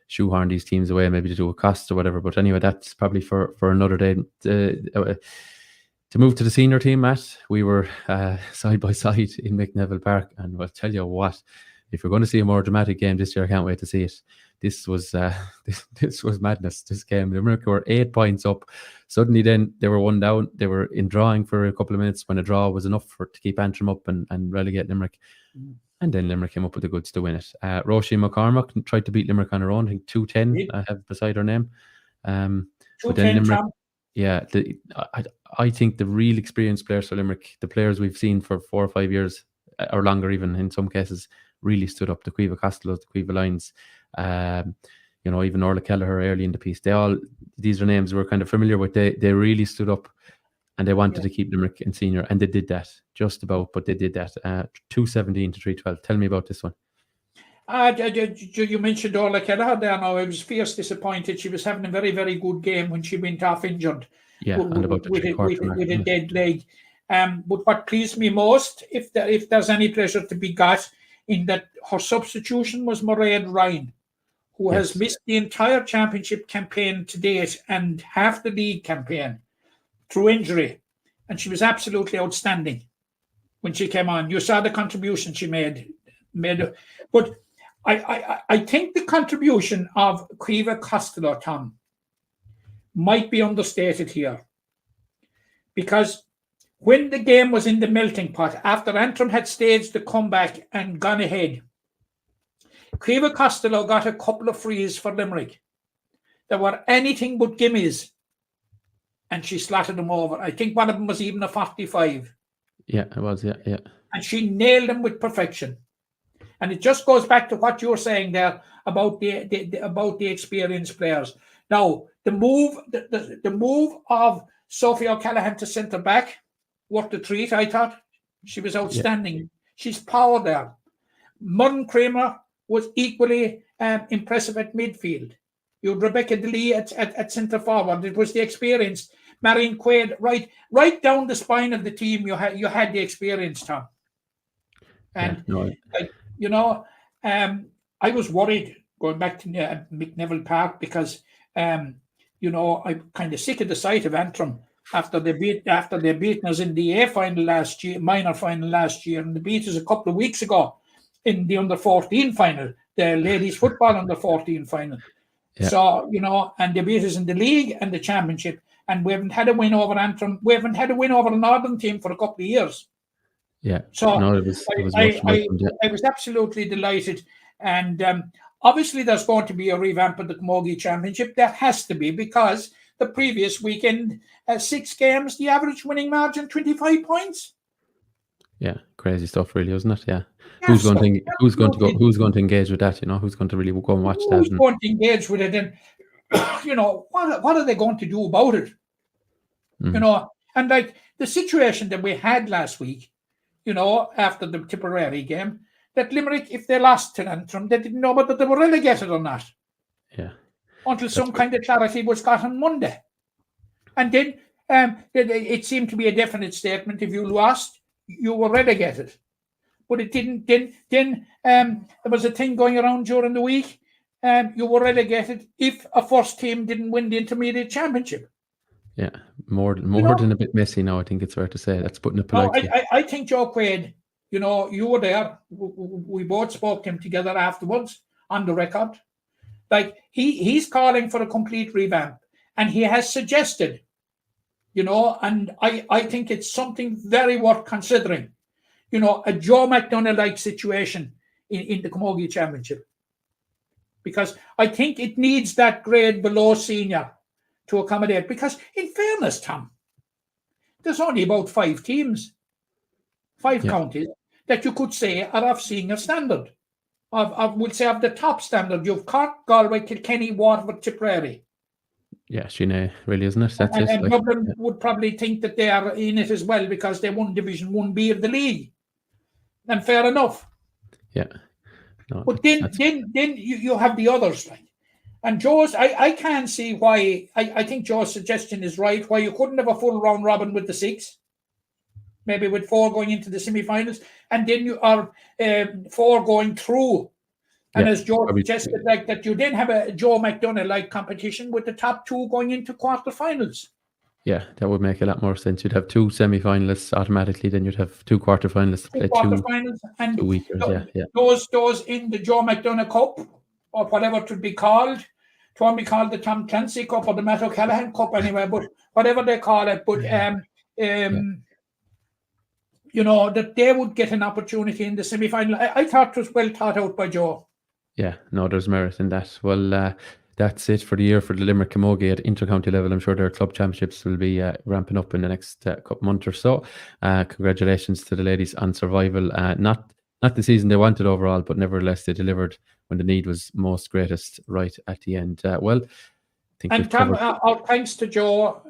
[SPEAKER 1] shoehorn these teams away, maybe to do a cost or whatever. But anyway, that's probably for another day. To move to the senior team, Matt, we were side by side in McNeville Park, and I'll tell you what, if we're going to see a more dramatic game this year, I can't wait to see it. This was this was madness. This game, Limerick were 8 points up. Suddenly, then they were 1 down. They were in drawing for a couple of minutes when a draw was enough to keep Antrim up and relegate Limerick. And then Limerick came up with the goods to win it. Roisin McCormack tried to beat Limerick on her own. I think 2-10 I have beside her name. But then Limerick, yeah, I think the real experienced players for Limerick, the players we've seen for 4 or 5 years or longer, even in some cases, really stood up. The Cueva Costellos, the Cueva Lyons, even Orla Kelleher early in the piece. These are names we're kind of familiar with. They really stood up, and they wanted to keep Limerick in senior, and they did that just about. But they did that 2-17 to 3-12. Tell me about this one.
[SPEAKER 4] You mentioned Orla Kelleher there. Now I was fierce disappointed. She was having a very, very good game when she went off injured.
[SPEAKER 1] Yeah, and about the
[SPEAKER 4] with a dead leg. But what pleased me most, if there's any pleasure to be got, in that her substitution was Mairead Ryan, who has missed the entire championship campaign to date and half the league campaign through injury. And she was absolutely outstanding when she came on. You saw the contribution she made. But I think the contribution of Caoimhe Costello, Tom, might be understated here. Because when the game was in the melting pot, after Antrim had staged the comeback and gone ahead, Caoimhe Costello got a couple of frees for Limerick that were anything but gimmies, and she slotted them over. I think one of them was even a 45.
[SPEAKER 1] Yeah, it was, yeah.
[SPEAKER 4] And she nailed them with perfection. And it just goes back to what you were saying there about the experienced players. Now, the move of Sophie O'Callaghan to centre back worked a treat, I thought. She was outstanding. Yeah. She's power there. Murren Kramer was equally impressive at midfield. You had Rebecca DeLee at centre forward. It was the experience. Marion Quaid, right down the spine of the team, you had the experience, Tom. And I was worried going back to McNeville Park because I'm kind of sick of the sight of Antrim after they beat us in the A final last year, minor final last year, and they beat us a couple of weeks ago in the under-14 final, the ladies football under-14 final. Yeah. So, and they beat us in the league and the championship, and we haven't had a win over Antrim. We haven't had a win over a Northern team for a couple of years.
[SPEAKER 1] Yeah.
[SPEAKER 4] So
[SPEAKER 1] no, it was
[SPEAKER 4] I was absolutely delighted. And obviously there's going to be a revamp of the Camogie Championship. There has to be, because the previous weekend, 6 games, the average winning margin, 25 points.
[SPEAKER 1] Yeah, crazy stuff, really, isn't it? Yeah. Who's going to engage with that? Who's going to really go and watch that?
[SPEAKER 4] Who's going to engage with it? And what are they going to do about it? Mm-hmm. And like the situation that we had last week, after the Tipperary game, that Limerick, if they lost to Antrim, they didn't know whether they were relegated or not.
[SPEAKER 1] Yeah.
[SPEAKER 4] Until some kind of clarity was got on Monday. And then it seemed to be a definite statement. If you lost, you were relegated. But it didn't. Then there was a thing going around during the week. You were relegated if a first team didn't win the intermediate championship.
[SPEAKER 1] Yeah, more than a bit messy now, I think it's fair to say. That's putting it politely.
[SPEAKER 4] I think Joe Quaid, you were there. We both spoke to him together afterwards on the record. Like, he's calling for a complete revamp. And he has suggested, and I think it's something very worth considering, a Joe McDonough-like situation in the Camogie Championship. Because I think it needs that grade below senior to accommodate. Because in fairness, Tom, there's only about 5 teams, 5 counties that you could say are of senior standard. We'll say of the top standard. You've Cork, Galway, Kilkenny, Waterford, Tipperary.
[SPEAKER 1] Yeah, Sheena, really, isn't it? That's
[SPEAKER 4] and Dublin would probably think that they are in it as well because they won Division 1B of the league. And fair enough.
[SPEAKER 1] Yeah. No,
[SPEAKER 4] but then you have the others, like. And Joe's, I can't see why. I think Joe's suggestion is right. Why you couldn't have a full round robin with the 6, maybe with 4 going into the semi-finals, and then you are 4 going through. And as Joe suggested, like that, you then have a Joe McDonough-like competition with the top 2 going into quarterfinals.
[SPEAKER 1] Yeah, that would make a lot more sense. You'd have 2 semi-finalists automatically, then you'd have 2 quarterfinalists.
[SPEAKER 4] 2 quarterfinals, and
[SPEAKER 1] 2 weekers,
[SPEAKER 4] those in the Joe McDonough Cup, or whatever it would be called. It won't be called the Tom Clancy Cup or the Matt O'Callaghan Cup anyway, but whatever they call it. But that they would get an opportunity in the semi-final. I thought it was well thought out by Joe.
[SPEAKER 1] Yeah, no, there's merit in that. Well, that's it for the year for the Limerick Camogie at intercounty level. I'm sure their club championships will be ramping up in the next couple months or so. Congratulations to the ladies on survival. Not the season they wanted overall, but nevertheless they delivered when the need was most greatest right at the end. I think
[SPEAKER 4] Tom, our thanks to Joe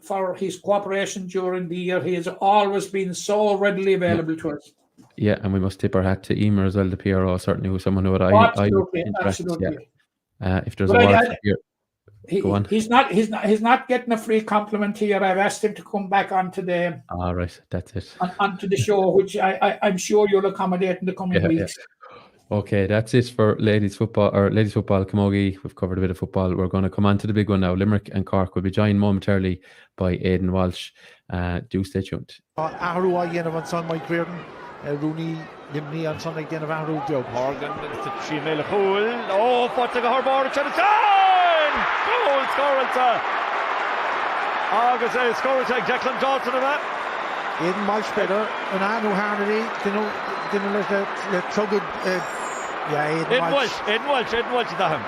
[SPEAKER 4] for his cooperation during the year. He has always been so readily available to us.
[SPEAKER 1] Yeah, and we must tip our hat to Emer as well, the PRO, certainly, who's someone who would
[SPEAKER 4] absolutely.
[SPEAKER 1] Yeah. If there's a award here, go on.
[SPEAKER 4] He's not getting a free compliment here. I've asked him to come back onto the.
[SPEAKER 1] All right, that's it.
[SPEAKER 4] Onto the show, which I'm sure you'll accommodate in the coming weeks.
[SPEAKER 1] Yeah. Okay, that's it for ladies football Camogie. We've covered a bit of football. We're going to come on to the big one now. Limerick and Cork will be joined momentarily by Aidan Walsh. Do stay tuned.
[SPEAKER 3] Ahrú Mike Reardon, Rooney Limni on Sunday again of Andrew Joe.
[SPEAKER 5] Morgan to Shimel Cool. Oh, Fottig a Harbor Chinatown! Goal scorer August scorer Declan Johnson of that.
[SPEAKER 3] Aidan Walsh better and Andrew Harnedy didn't let the troubled Aidan Walsh
[SPEAKER 5] Dahem.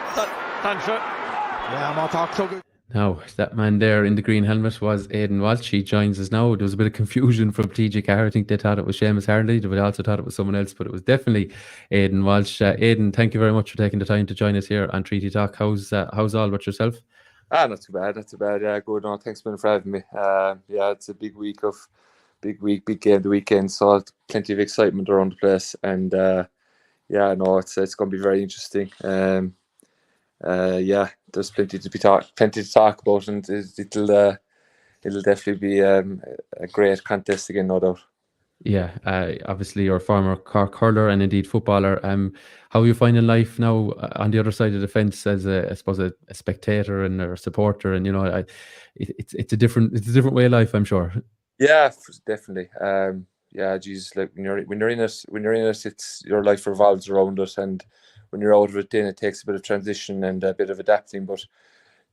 [SPEAKER 5] Thanks.
[SPEAKER 3] Yeah, I'm not talking troubled.
[SPEAKER 1] Now, that man there in the green helmet was Aidan Walsh. He joins us now. There was a bit of confusion from TG Carr. I think they thought it was Seamus Harnedy. They also thought it was someone else, but it was definitely Aidan Walsh. Aidan, thank you very much for taking the time to join us here on Treaty Talk. How's all with yourself?
[SPEAKER 6] Not too bad. Yeah, good. No, thanks for having me. It's a big week, big game the weekend. So plenty of excitement around the place, and it's going to be very interesting. There's plenty to talk about, and it'll definitely be a great contest again, no doubt.
[SPEAKER 1] Yeah, obviously you're a former Cork hurler and indeed footballer. How are you finding life now on the other side of the fence as a spectator and a supporter? And it's a different way of life, I'm sure.
[SPEAKER 6] Yeah, definitely. Like when you're in it, it's your life revolves around it, and when you're out of it, then it takes a bit of transition and a bit of adapting. But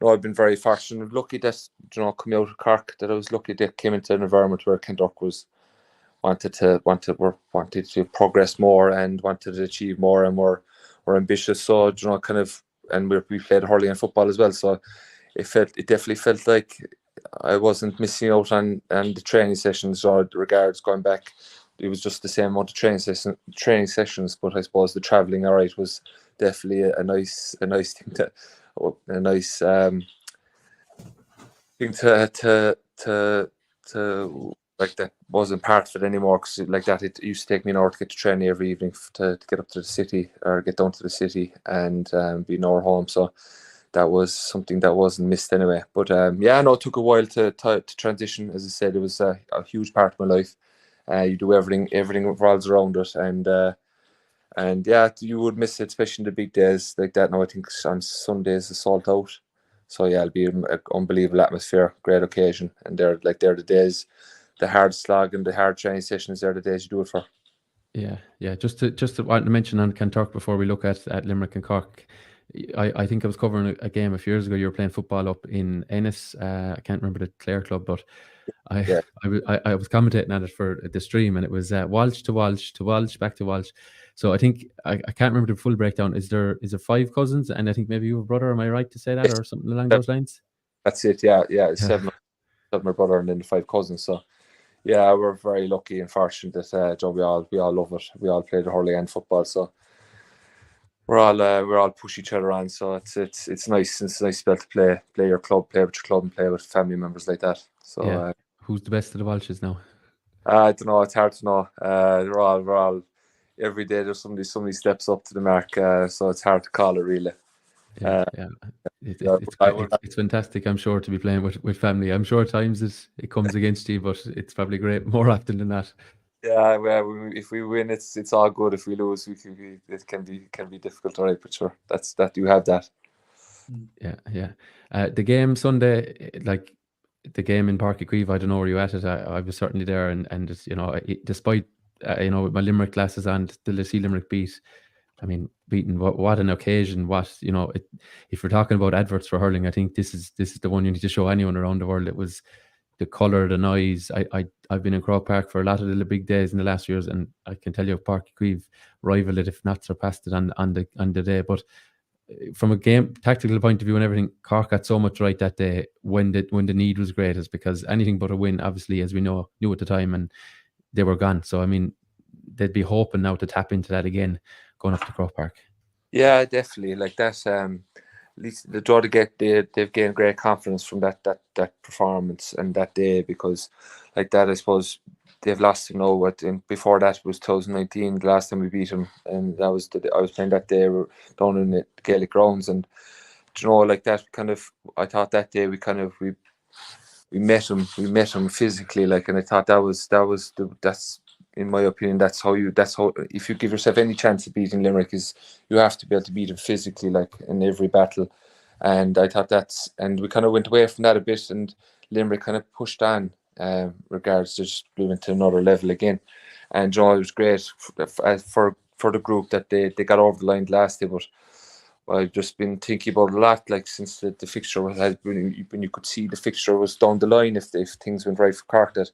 [SPEAKER 6] no, I've been very fortunate, lucky that coming out of Cork, that I was lucky that came into an environment where Kendrick was wanted to progress more and wanted to achieve more and more ambitious. So and we played hurling and football as well. So it definitely felt like I wasn't missing out on the training sessions or regards going back. It was just the same amount of training sessions, but I suppose the travelling, was definitely a nice thing to like that wasn't part of it anymore, because like that it used to take me an hour to get to training every evening to get up to the city or get down to the city and be an hour home. So that was something that wasn't missed anyway. But it took a while to transition. As I said, it was a huge part of my life. You do everything revolves around it, and you would miss it, especially in the big days like that. Now I think on Sundays it's sold out, so it'll be an unbelievable atmosphere, great occasion, and they're the days, the hard slog and the hard training sessions. They're the days you do it for.
[SPEAKER 1] Yeah. Just to want to mention on Kanturk before we look at Limerick and Cork. I think I was covering a game a few years ago. You were playing football up in Ennis. I can't remember the Clare club, but I was commentating on it for the stream, and it was Walsh to Walsh to Walsh back to Walsh. So I think I can't remember the full breakdown. Is there 5 cousins, and I think maybe you have a brother? Am I right to say that, or something along those lines?
[SPEAKER 6] That's it. Yeah. It's 7 my brother and then 5 cousins. So yeah, we're very lucky and fortunate that we all love it. We all play the hurling and football, so we're all push each other on. So it's nice. It's a nice spell to play your club, play with your club, and play with family members like that. So
[SPEAKER 1] who's the best of the Walshes now?
[SPEAKER 6] I don't know. It's hard to know. We're all every day. There's somebody steps up to the mark. So it's hard to call it really.
[SPEAKER 1] It's fantastic, I'm sure, to be playing with family. I'm sure at times it comes against you, but it's probably great more often than that.
[SPEAKER 6] Yeah, if we win, it's all good. If we lose, it can be difficult. All right, but sure, that you have that.
[SPEAKER 1] Yeah. The game Sunday, like the game in Páirc Uí Chaoimh, I don't know where you at it. I was certainly there, and despite with my Limerick glasses on, still to see Limerick beat. I mean, beaten what an occasion! If we're talking about adverts for hurling, I think this is the one you need to show anyone around the world. It was the colour, the noise. I've been in Croke Park for a lot of the big days in the last years, and I can tell you Páirc Uí Chaoimh rivaled it, if not surpassed it on the day. But from a game tactical point of view and everything, Cork got so much right that day when the need was greatest, because anything but a win, obviously, as we knew at the time, and they were gone. So I mean, they'd be hoping now to tap into that again going up to Croke Park.
[SPEAKER 6] Yeah, definitely. Like that, at least the draw they've gained great confidence from that performance and that day, because like that, I suppose they've lost and before that was 2019, the last time we beat them, and that was I was playing that day down in the Gaelic grounds, and like that kind of, I thought that day we met them physically, like, and I thought that's in my opinion, that's how if you give yourself any chance of beating Limerick, is you have to be able to beat them physically, like in every battle. And I thought and we kind of went away from that a bit, and Limerick kind of pushed on, regards to just moving to another level again. And it was great for the group that they got over the line last day. But I've just been thinking about it a lot, like since the fixture has been, when you could see the fixture was down the line, if things went right for Cork, that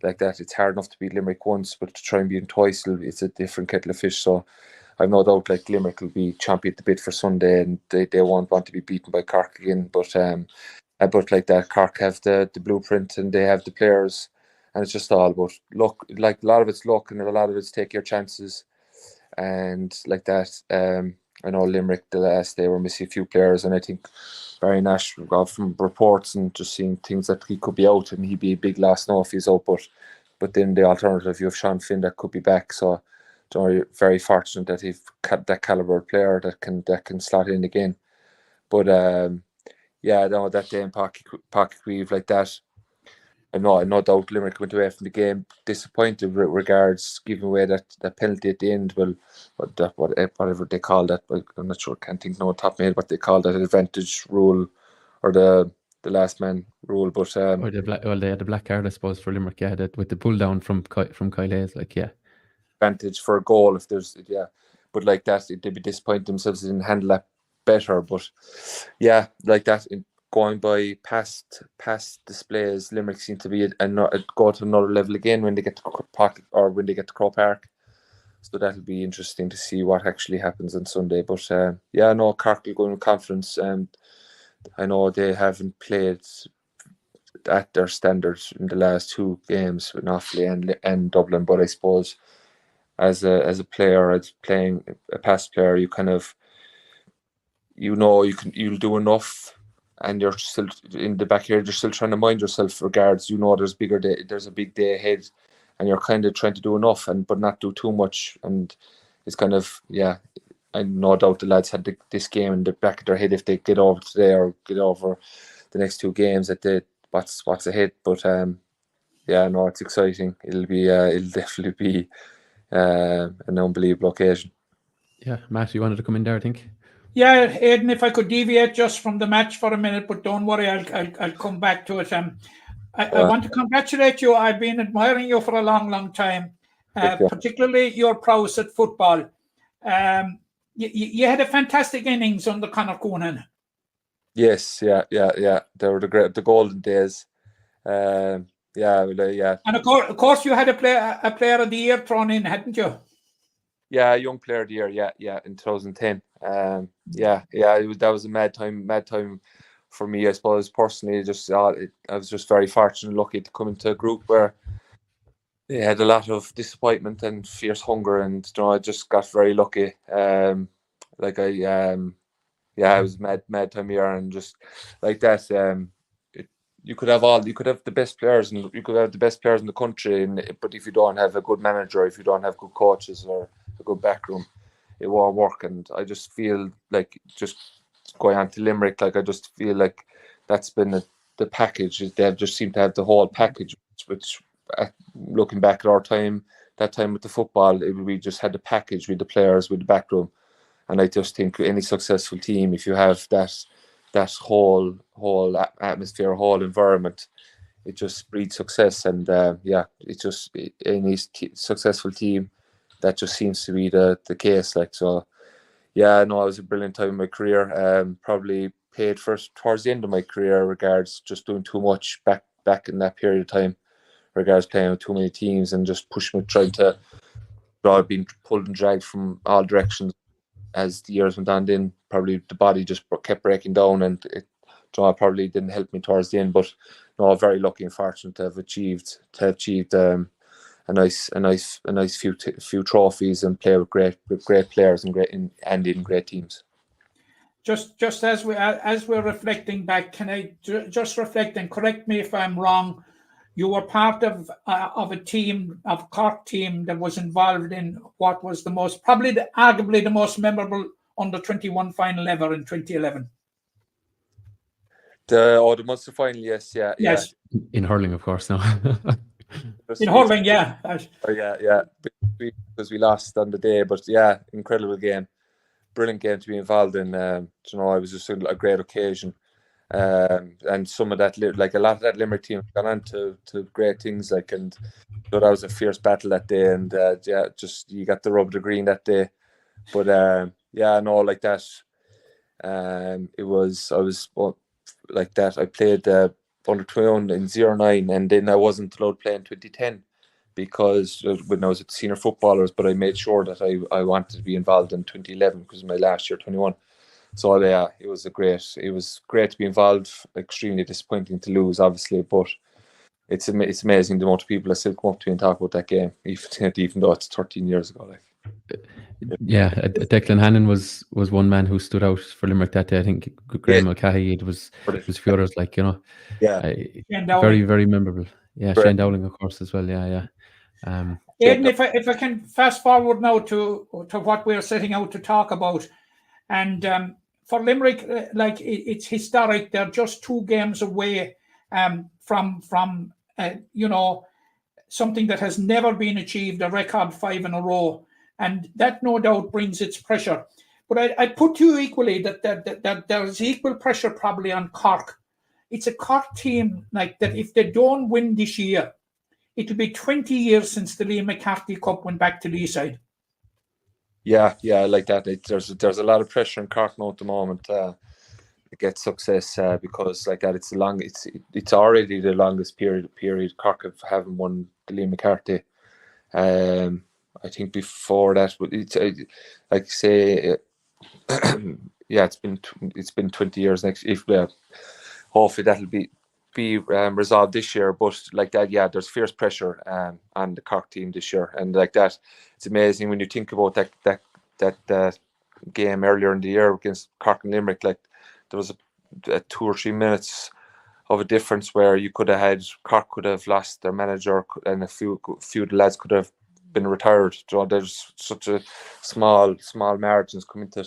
[SPEAKER 6] it's hard enough to beat Limerick once, but to try and beat them twice, it's a different kettle of fish. So I've no doubt like Limerick will be champion at the bit for Sunday, and they won't want to be beaten by Cork again. But like that, Cork have the blueprint and they have the players, and it's just all about luck. Like a lot of it's luck, and a lot of it's take your chances, and like that. I know Limerick the last day were missing a few players, and I think Barry Nash got from reports and just seeing things that he could be out, and he'd be a big loss now if he's out. But then the alternative, you have Sean Finn that could be back. So you're very fortunate that he's that caliber player that can slot in again. But no, that day in Páirc like that, I no doubt Limerick went away from the game disappointed with regards giving away that penalty at the end. Well, whatever they call that, I'm not sure. Can't think no top of my head what they call that advantage rule or the last man rule. But
[SPEAKER 1] they had the black card, I suppose, for Limerick. Yeah, that with the pull down from Kyle Hayes, like
[SPEAKER 6] advantage for a goal if there's but like that they'd be disappointed themselves. They didn't handle that better. But like that. Going by past displays, Limerick seem to be go to another level again when they get to Pocket or when they get to Croke Park. So that'll be interesting to see what actually happens on Sunday. But Cork will go with confidence, and I know they haven't played at their standards in the last two games with Offaly and Dublin. But I suppose as a player, as playing a past player, you kind of you'll do enough. And you're still in the back here, you're still trying to mind yourself regards, there's a big day ahead, and you're kind of trying to do enough but not do too much. And it's kind of, I no doubt the lads had this game in the back of their head if they get over today or get over the next two games that what's ahead. But it's exciting. It'll definitely be an unbelievable occasion.
[SPEAKER 1] Yeah, Matt, you wanted to come in there, I think.
[SPEAKER 4] Yeah, Aidan, if I could deviate just from the match for a minute, but don't worry, I'll come back to it. I want to congratulate you. I've been admiring you for a long, long time, particularly your prowess at football. You had a fantastic innings under Conor Coonan.
[SPEAKER 6] Yes, yeah. They were the golden days. And
[SPEAKER 4] of course, you had a player of the year thrown in, hadn't you?
[SPEAKER 6] Yeah, young player of the year. Yeah, in 2010. That was a mad time for me, I suppose, personally. I was just very fortunate and lucky to come into a group where they had a lot of disappointment and fierce hunger, and I just got very lucky. It was mad time here, and just like that. You could have the best players, and you could have the best players in the country, but if you don't have a good manager, if you don't have good coaches or a good backroom, it won't work. And I just feel like, just going on to Limerick, like I just feel like that's been the package. They just seem to have the whole package, which looking back at our time, that time with the football, we just had the package with the players, with the backroom. And I just think any successful team, if you have that whole atmosphere, whole environment, it just breeds success. And it's just any successful team, that just seems to be the case. Like, so it was a brilliant time in my career. Probably paid first towards the end of my career, regards just doing too much back in that period of time, regards playing with too many teams and just pushing, trying to being pulled and dragged from all directions. As the years went on, then probably the body just kept breaking down, and it probably didn't help me towards the end. But very lucky and fortunate to have achieved a nice few trophies and play with great players and in great teams.
[SPEAKER 4] Just as we're reflecting back, can I just reflect and correct me if I'm wrong? You were part of a team, of Cork team, that was involved in what was arguably the most memorable under-21 final ever in 2011.
[SPEAKER 6] The Munster final, yes.
[SPEAKER 4] In
[SPEAKER 1] hurling, of course, no.
[SPEAKER 4] In hurling, yeah.
[SPEAKER 6] Because we lost on the day, but incredible game, brilliant game to be involved in. It was just a great occasion, And some of that, like a lot of that Limerick team, gone on to great things. Like, and so that was a fierce battle that day, and just you got the rub of the green that day. But no, like that. I was like that. I played under 21 in 09, and then I wasn't allowed to play in 2010 because when I was at senior footballers. But I made sure that I wanted to be involved in 2011 because my last year 21. So it was great to be involved. Extremely disappointing to lose, obviously, but it's amazing the amount of people that still come up to me and talk about that game, even though it's 13 years ago. Like.
[SPEAKER 1] Yeah, Declan Hannon was one man who stood out for Limerick that day. I think Graham Mulcahy, it was a few others, like, very, very memorable. Yeah, right. Shane Dowling, of course, as well. Yeah.
[SPEAKER 4] Aidan, if I can fast forward now to what we're setting out to talk about, and for Limerick, it's historic. They're just 2 games away from something that has never been achieved, a record 5 in a row. And that no doubt brings its pressure. But I put to you equally that there's equal pressure probably on Cork. It's a Cork team like that. If they don't win this year, it will be 20 years since the Liam McCarthy Cup went back to Leaside.
[SPEAKER 6] Yeah, like that. There's a lot of pressure on Cork now at the moment to get success because like that. It's already the longest period Cork haven't won the Liam McCarthy. I think before that, but it's like say, it's been 20 years next. Hopefully that'll be resolved this year. But like that, there's fierce pressure on the Cork team this year, and like that, it's amazing when you think about that game earlier in the year against Cork and Limerick. Like there was a 2 or 3 minutes of a difference where you could have had Cork could have lost their manager, and a few of the lads could have been retired. So there's such a small margins coming to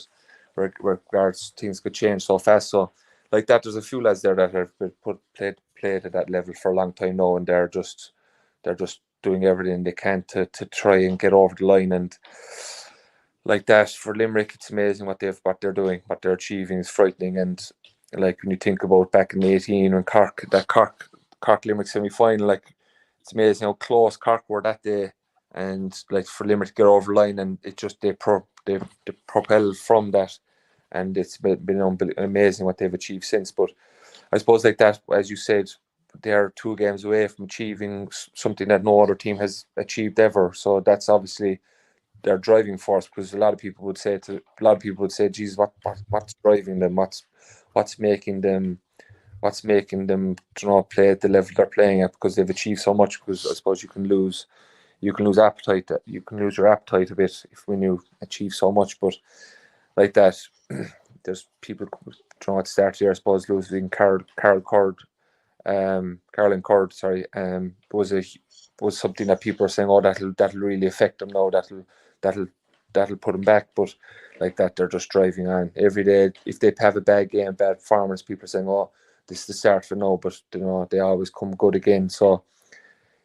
[SPEAKER 6] regards things could change so fast. So like that, there's a few lads there that have been played at that level for a long time now, and they're just doing everything they can to try and get over the line. And like that, for Limerick, it's amazing what they're doing, what they're achieving is frightening. And like when you think about back in 18 when Cork Limerick semi-final, like it's amazing how close Cork were that day. And like for Limerick to get over the line, and it just they propelled from that, and it's been amazing what they've achieved since. But I suppose like that, as you said, they're 2 games away from achieving something that no other team has achieved ever. So that's obviously their driving force, because a lot of people would say, geez, what's driving them? What's making them play at the level they're playing at? Because they've achieved so much. Because I suppose you can lose appetite. You can lose your appetite a bit when you achieve so much. But like that, there's people at the start here, I suppose, losing Carl and Cord, was something that people are saying, oh, that'll really affect them now. That'll put them back. But like that, they're just driving on every day. If they have a bad game, bad performance, people are saying, oh, this is the start for now. But they always come good again. So.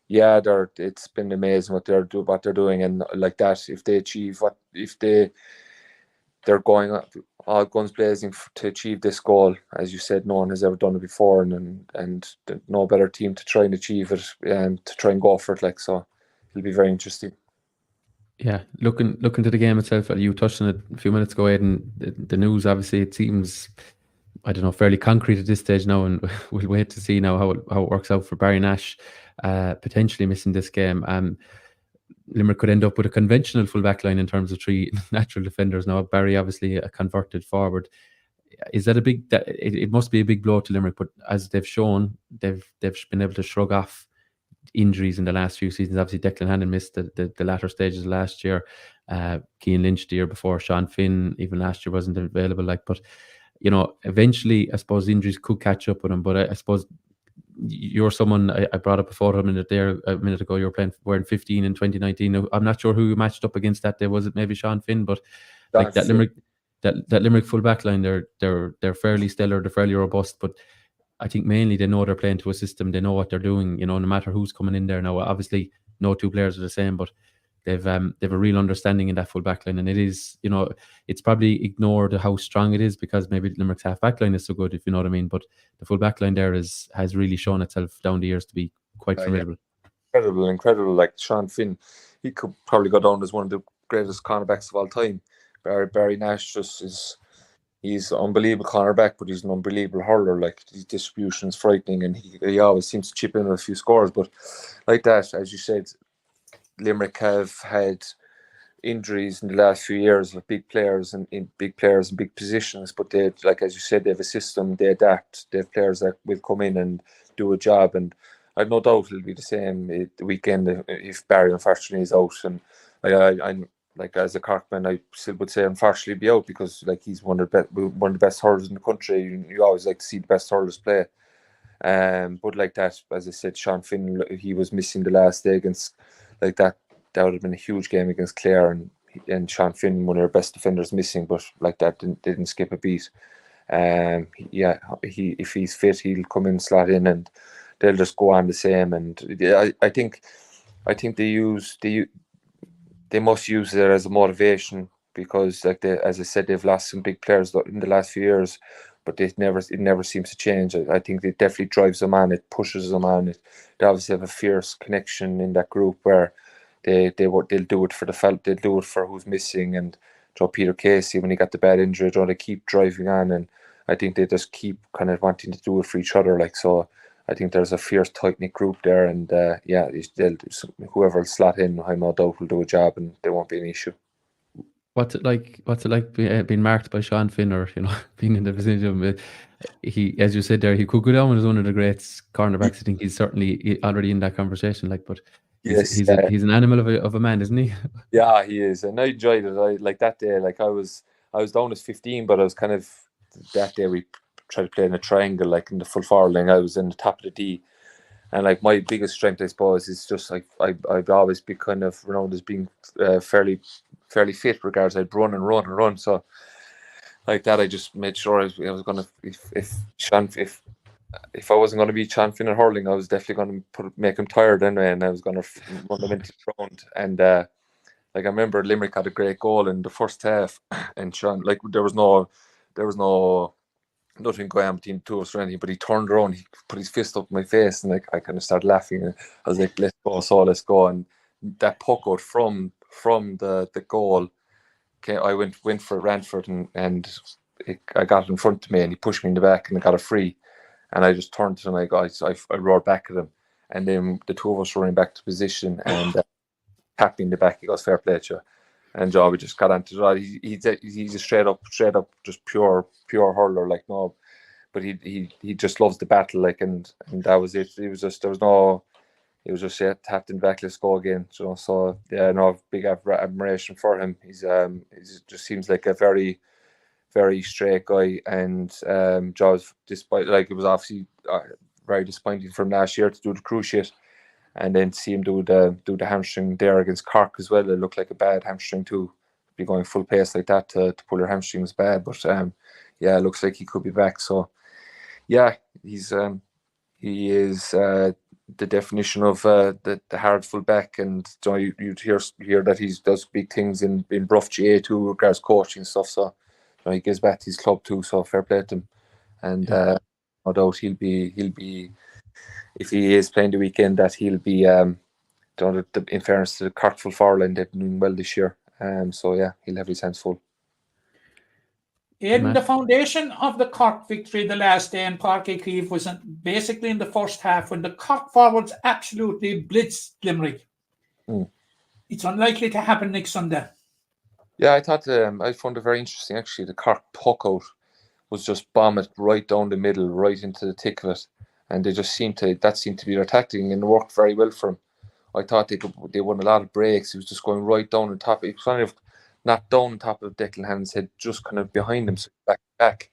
[SPEAKER 6] Yeah, it's been amazing what they're doing, and like that, if they achieve they're going all guns blazing to achieve this goal. As you said, no one has ever done it before, and no better team to try and achieve it and to try and go for it. Like, so, it'll be very interesting.
[SPEAKER 1] Yeah, looking to the game itself, you touched on it a few minutes ago, Aidan. The news, obviously, it seems, I don't know, fairly concrete at this stage now, and we'll wait to see now how it works out for Barry Nash. Potentially missing this game. Limerick could end up with a conventional full back line in terms of 3 natural defenders. Now Barry obviously a converted forward. Is that it must be a big blow to Limerick, but as they've shown, they've been able to shrug off injuries in the last few seasons. Obviously Declan Hannon missed the latter stages last year. Cian Lynch the year before, Sean Finn even last year wasn't available. But eventually I suppose injuries could catch up with him. But I suppose you're someone, I brought up a photo a minute ago, you were wearing 15 in 2019. Now, I'm not sure who you matched up against that day. Was it maybe Sean Finn? But like that Limerick full back line, they're fairly stellar, they're fairly robust, but I think mainly they know they're playing to a system, they know what they're doing, no matter who's coming in there. Now obviously no 2 players are the same, but they've a real understanding in that full back line, and it is, it's probably ignored how strong it is because maybe Limerick's half back line is so good, if you know what I mean. But the full back line there has really shown itself down the years to be quite formidable.
[SPEAKER 6] Incredible. Like Sean Finn, he could probably go down as one of the greatest cornerbacks of all time. Barry Nash he's an unbelievable cornerback, but he's an unbelievable hurler. Like, his distribution is frightening, and he always seems to chip in with a few scores. But like that, as you said, Limerick have had injuries in the last few years of big players and in big positions. But they, like as you said, they have a system. They adapt. They have players that will come in and do a job. And I've no doubt it'll be the same the weekend if Barry unfortunately is out. And I'm like, as a Corkman, I still would say unfortunately be out, because like, he's one of the best hurlers in the country. You always like to see the best hurlers play. But like that, as I said, Sean Finn, he was missing the last day against, like that would have been a huge game against Clare, and Sean Finn, one of their best defenders, missing, but like that didn't skip a beat. If he's fit, he'll come in, slot in, and they'll just go on the same. And I think they must use it as a motivation, because like as I said, they've lost some big players in the last few years, but it never seems to change. I think it definitely drives them on. It pushes them on. They obviously have a fierce connection in that group where they'll do it for the felt. They'll do it for who's missing. And Peter Casey, when he got the bad injury, they keep driving on, and I think they just keep kind of wanting to do it for each other. Like, so I think there's a fierce, tight-knit group there, and whoever will slot in, I no doubt will do a job, and there won't be an issue.
[SPEAKER 1] What's it like being marked by Sean Finn, or being in the vicinity of him? He, as you said there, he could go down as one of the great cornerbacks. I think he's certainly already in that conversation. Like, but he's an animal of a man, isn't he?
[SPEAKER 6] Yeah, he is, and I enjoyed it. I like that day. Like, I was down as 15, but I was kind of, that day we tried to play in a triangle, like in the full forward line. I was in the top of the D, and like, my biggest strength, I suppose, is just like I've always been kind of renowned as being fairly fit, regards I'd run and run and run. So like that, I just made sure I was gonna, if I wasn't going to be Sean Finn at hurling, I was definitely going to make him tired anyway, and I was going to run them into the ground. And like, I remember Limerick had a great goal in the first half, and Sean, like, there was nothing going on between the two of us or anything, but he turned around, he put his fist up in my face, and like, I kind of started laughing, and I was like, let's go. And that puck out from the goal, okay, I went for it, ran for it, and I got it in front of me, and he pushed me in the back, and I got a free. And I just turned to him, I roared back at him, and then the two of us were running back to position, and tapped me in the back. He goes, fair play to you. And we just got onto that. He's a straight up, just pure hurler, like, no. But he just loves the battle, like, and that was it. It was just tapped in the back, let's go again. So yeah, no, big admiration for him. He's just seems like a very, very straight guy, and despite, like, it was obviously very disappointing from last year to do the cruciate, and then see him do the hamstring there against Cork as well. It looked like a bad hamstring too. Be going full pace like that to pull your hamstring was bad, but it looks like he could be back. So yeah, he is the definition of the hard full back, and you'd hear that he does big things in Bruff GA too, regards coaching and stuff. So he gives back to his club too, so fair play to him. And no doubt he'll be, if he is playing the weekend, that he'll be, in fairness to the Cork full forward line, they've been doing well this year. So yeah, he'll have his hands full.
[SPEAKER 4] In the foundation of the Cork victory the last day in Park Keefe was basically in the first half, when the Cork forwards absolutely blitzed Limerick. It's unlikely to happen next Sunday.
[SPEAKER 6] Yeah, I thought I found it very interesting actually. The Cork puck out was just bomb it right down the middle, right into the thick of it, and they just seemed to be their tactic, and it worked very well for them. I thought they won a lot of breaks. He was just going right down on top. It was kind of not down on top of Declan Hannon's head, just kind of behind him, so back.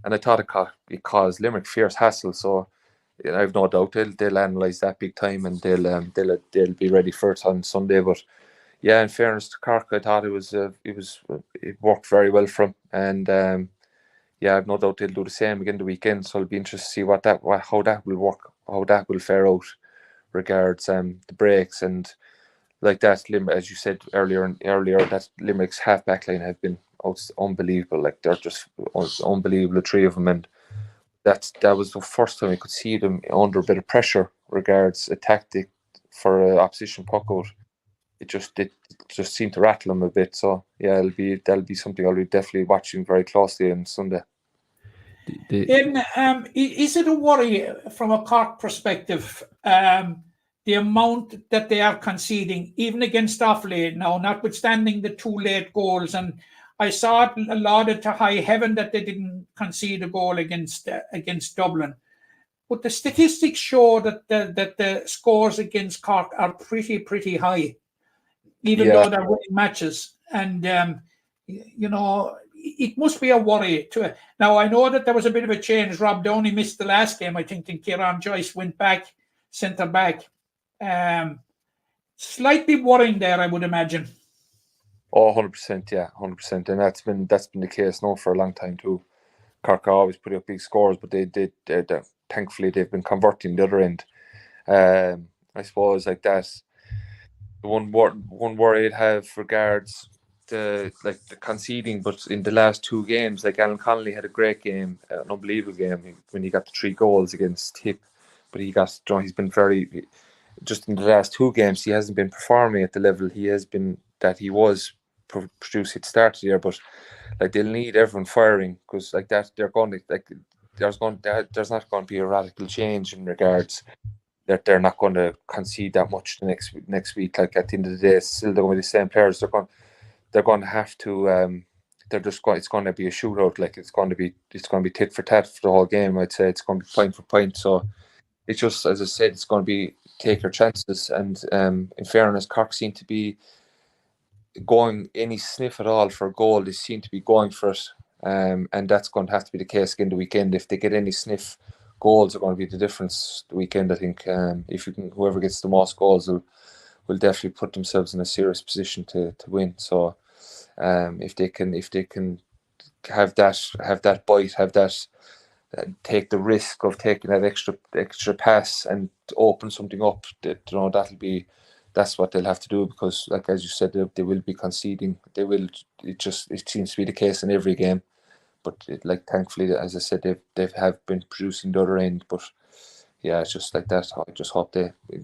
[SPEAKER 6] And I thought it caused Limerick fierce hassle. So I have no doubt they'll analyse that big time, and they'll be ready for it on Sunday. But yeah, in fairness to Cork, I thought it worked very well for him, and I've no doubt they'll do the same again the weekend. So it'll be interesting to see how that will work, how that will fare out regards the breaks. And like that, as you said earlier, that Limerick's half back line have been unbelievable. Like they're just unbelievable, the three of them, and that was the first time I could see them under a bit of pressure regards a tactic for an opposition puck out. It just seemed to rattle them a bit. So yeah, that'll be something I'll be definitely watching very closely on Sunday.
[SPEAKER 4] Is it a worry from a Cork perspective, the amount that they are conceding, even against Offaly now, notwithstanding the 2 late goals? And I saw it lauded to high heaven that they didn't concede a goal against Dublin. But the statistics show that the scores against Cork are pretty high, even though they're winning matches. And, it must be a worry too. Now, I know that there was a bit of a change. Rob Downey missed the last game, I think, and Kieran Joyce went back, centre back. Slightly worrying there, I would imagine.
[SPEAKER 6] Oh, 100%, yeah, 100%. And that's been the case now for a long time too. Cork are always putting up big scores, but they thankfully they've been converting the other end. I suppose like that. The one worry I'd have regards the conceding, but in the last 2 games, like Alan Connolly had a great game, an unbelievable game when he got the 3 goals against Tip, but he's been just in the last 2 games he hasn't been performing at the level he was producing at the start of the year. But like they'll need everyone firing, because like that they're going to there's not going to be a radical change in regards that they're not going to concede that much the next week. Like at the end of the day, still they're going to be the same players. They're going to have to. It's going to be a shootout. Like it's going to be tit for tat for the whole game. I'd say it's going to be point for point. So it's just, as I said, it's going to be take your chances. And in fairness, Cork seem to be going any sniff at all for a goal. They seem to be going for it. And that's going to have to be the case again the weekend. If they get any sniff, goals are going to be the difference the weekend. I think whoever gets the most goals will definitely put themselves in a serious position to win. So if they can have that bite, take the risk of taking that extra pass and open something up, that's what they'll have to do, because like as you said, they will be conceding. It seems to be the case in every game. But thankfully, as I said, they have been producing the other end. But yeah, it's just like that. I just hope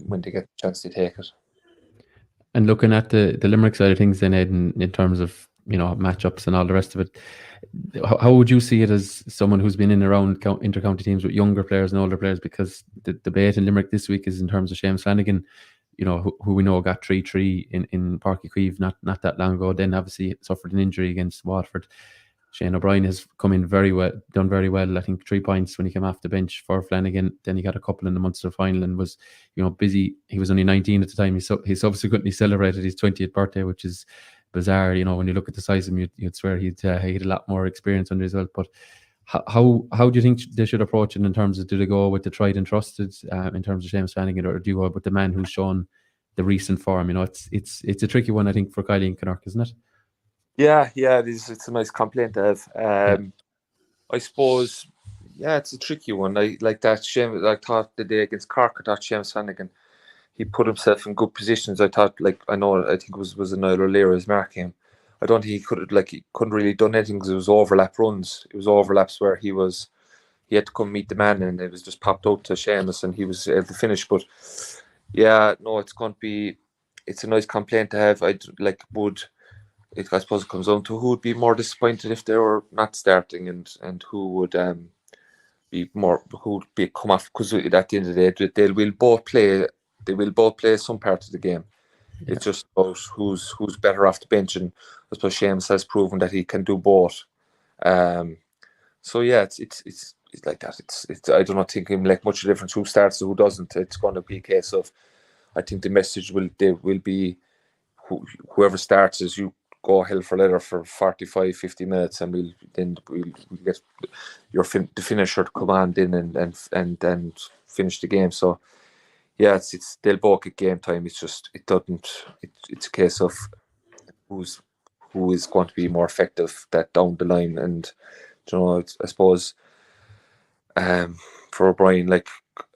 [SPEAKER 6] when they get the chance, they take it.
[SPEAKER 1] And looking at the Limerick side of things, then Aidan, in terms of matchups and all the rest of it, how would you see it as someone who's been in and around inter-county teams with younger players and older players? Because the debate in Limerick this week is in terms of Seamus Flanagan, who we know got 3-3 in Páirc Uí Chaoimh not that long ago. Then obviously suffered an injury against Waterford. Shane O'Brien has come in done very well. I think 3 points when he came off the bench for Flanagan. Then he got a couple in the Munster final and was, busy. He was only 19 at the time. He subsequently celebrated his 20th birthday, which is bizarre. When you look at the size of him, you'd swear he had a lot more experience under his belt. But how do you think they should approach it in terms of, do they go with the tried and trusted in terms of Seamus Flanagan, or do you go with the man who's shown the recent form? It's a tricky one, I think, for Kylie and Connacht, isn't it?
[SPEAKER 6] Yeah, it is. It's a nice complaint to have. I suppose, it's a tricky one. I like that. I thought the day against Cork, I thought Seamus Flanagan, he put himself in good positions. I thought, I think it was a Noel O'Leary's marking. I don't think he couldn't really done anything, because it was overlap runs. It was overlaps where he had to come meet the man, and it was just popped out to Seamus, and he was able to finish. But it's a nice complaint to have. I suppose it comes down to who would be more disappointed if they were not starting, and who would come off, because at the end of the day they will both play some part of the game. Yeah. It's just about who's better off the bench, and I suppose Seamus has proven that he can do both. So yeah, it's like that. I don't think it'll make much difference who starts or who doesn't. It's going to be a case of, I think the message will be whoever starts is you go hell for leather for 45-50 minutes, and we'll get the finisher to come on in and finish the game. So yeah, they'll both get game time. It's just it's a case of who is going to be more effective that down the line. And I suppose for O'Brien,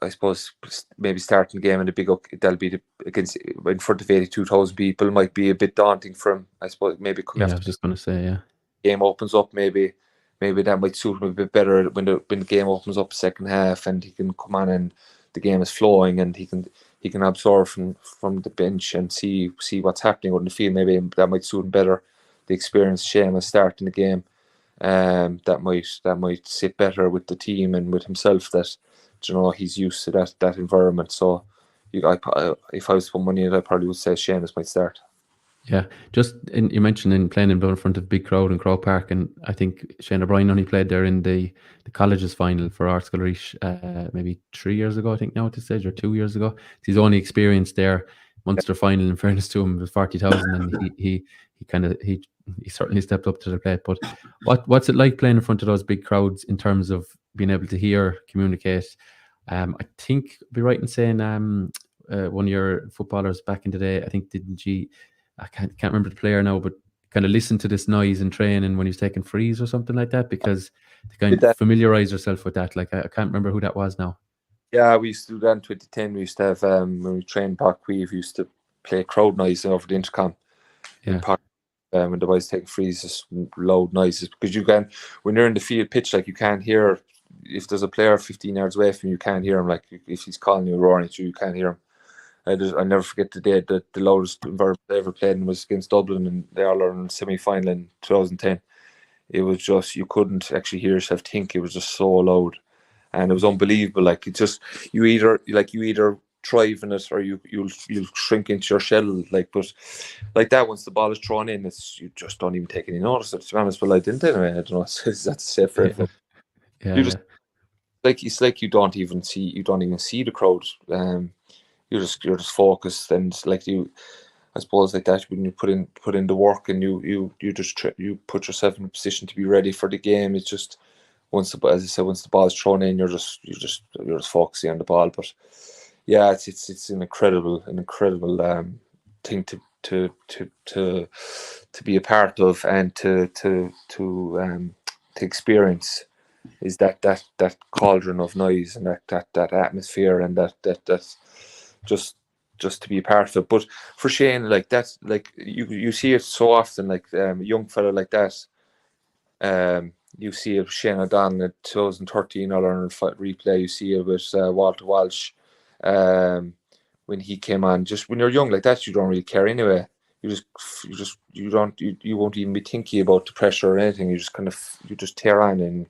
[SPEAKER 6] I suppose maybe starting the game in a big that'll be against in front of 82,000 people might be a bit daunting for him. I suppose maybe coming
[SPEAKER 1] I
[SPEAKER 6] after
[SPEAKER 1] was just going to say, yeah.
[SPEAKER 6] game opens up, maybe that might suit him a bit better when the game opens up second half, and he can come on and the game is flowing, and he can absorb from the bench and see what's happening on the field. Maybe that might suit him better. The experience Seamus starting the game, that might sit better with the team and with himself. That he's used to that environment. So, if I was to put money in it, I probably would say Seamus might start.
[SPEAKER 1] Yeah, you mentioned in playing in front of a big crowd in Croke Park, and I think Shane O'Brien only played there in the colleges final for Artscail Reach maybe 3 years ago, I think now at this stage, or 2 years ago. It's his only experience there. Munster final, in fairness to him, was 40,000, and he certainly stepped up to the plate. But what's it like playing in front of those big crowds in terms of being able to hear, communicate? I think I'd be right in saying one of your footballers back in the day, I think I can't remember the player now, but kind of listen to this noise in training when he was taking frees or something like that, because to kind of familiarise yourself with that. Like I can't remember who that was now.
[SPEAKER 6] Yeah, we used to do that in 2010. We used to have when we trained Park, we used to play crowd noise over the intercom.
[SPEAKER 1] Yeah.
[SPEAKER 6] When the boys taking frees, just loud noises, because you can, when you're in the field pitch, like you can't hear if there's a player 15 yards away from you, you can't hear him. Like if he's calling you, roaring at you, you can't hear him. I never forget the day that the loudest environment I ever played in was against Dublin, and they all are in the semi-final in 2010. It was just, you couldn't actually hear yourself think. It was just so loud, and it was unbelievable. Like it just, you either thrive in it or you'll shrink into your shell. Like, but like that, once the ball is thrown in, you just don't even take any notice. To be honest, well, I didn't anyway. I don't know. That's safe for everyone. It's like you don't even see the crowd. You're just focused, and like I suppose like that, when you put in the work, and you put yourself in a position to be ready for the game. It's just once the ball is thrown in, you're just focusing on the ball. But yeah, it's an incredible thing to be a part of, and to experience, is that cauldron of noise, and that atmosphere, and that just to be a part of it. But for Shane, like that's like you see it so often, like a young fella like that. You see it with Shane O'Donnell in 2013 All-Ireland replay. You see it with Walter Walsh when he came on. Just when you're young like that, you don't really care anyway. You won't even be thinking about the pressure or anything. You just tear on and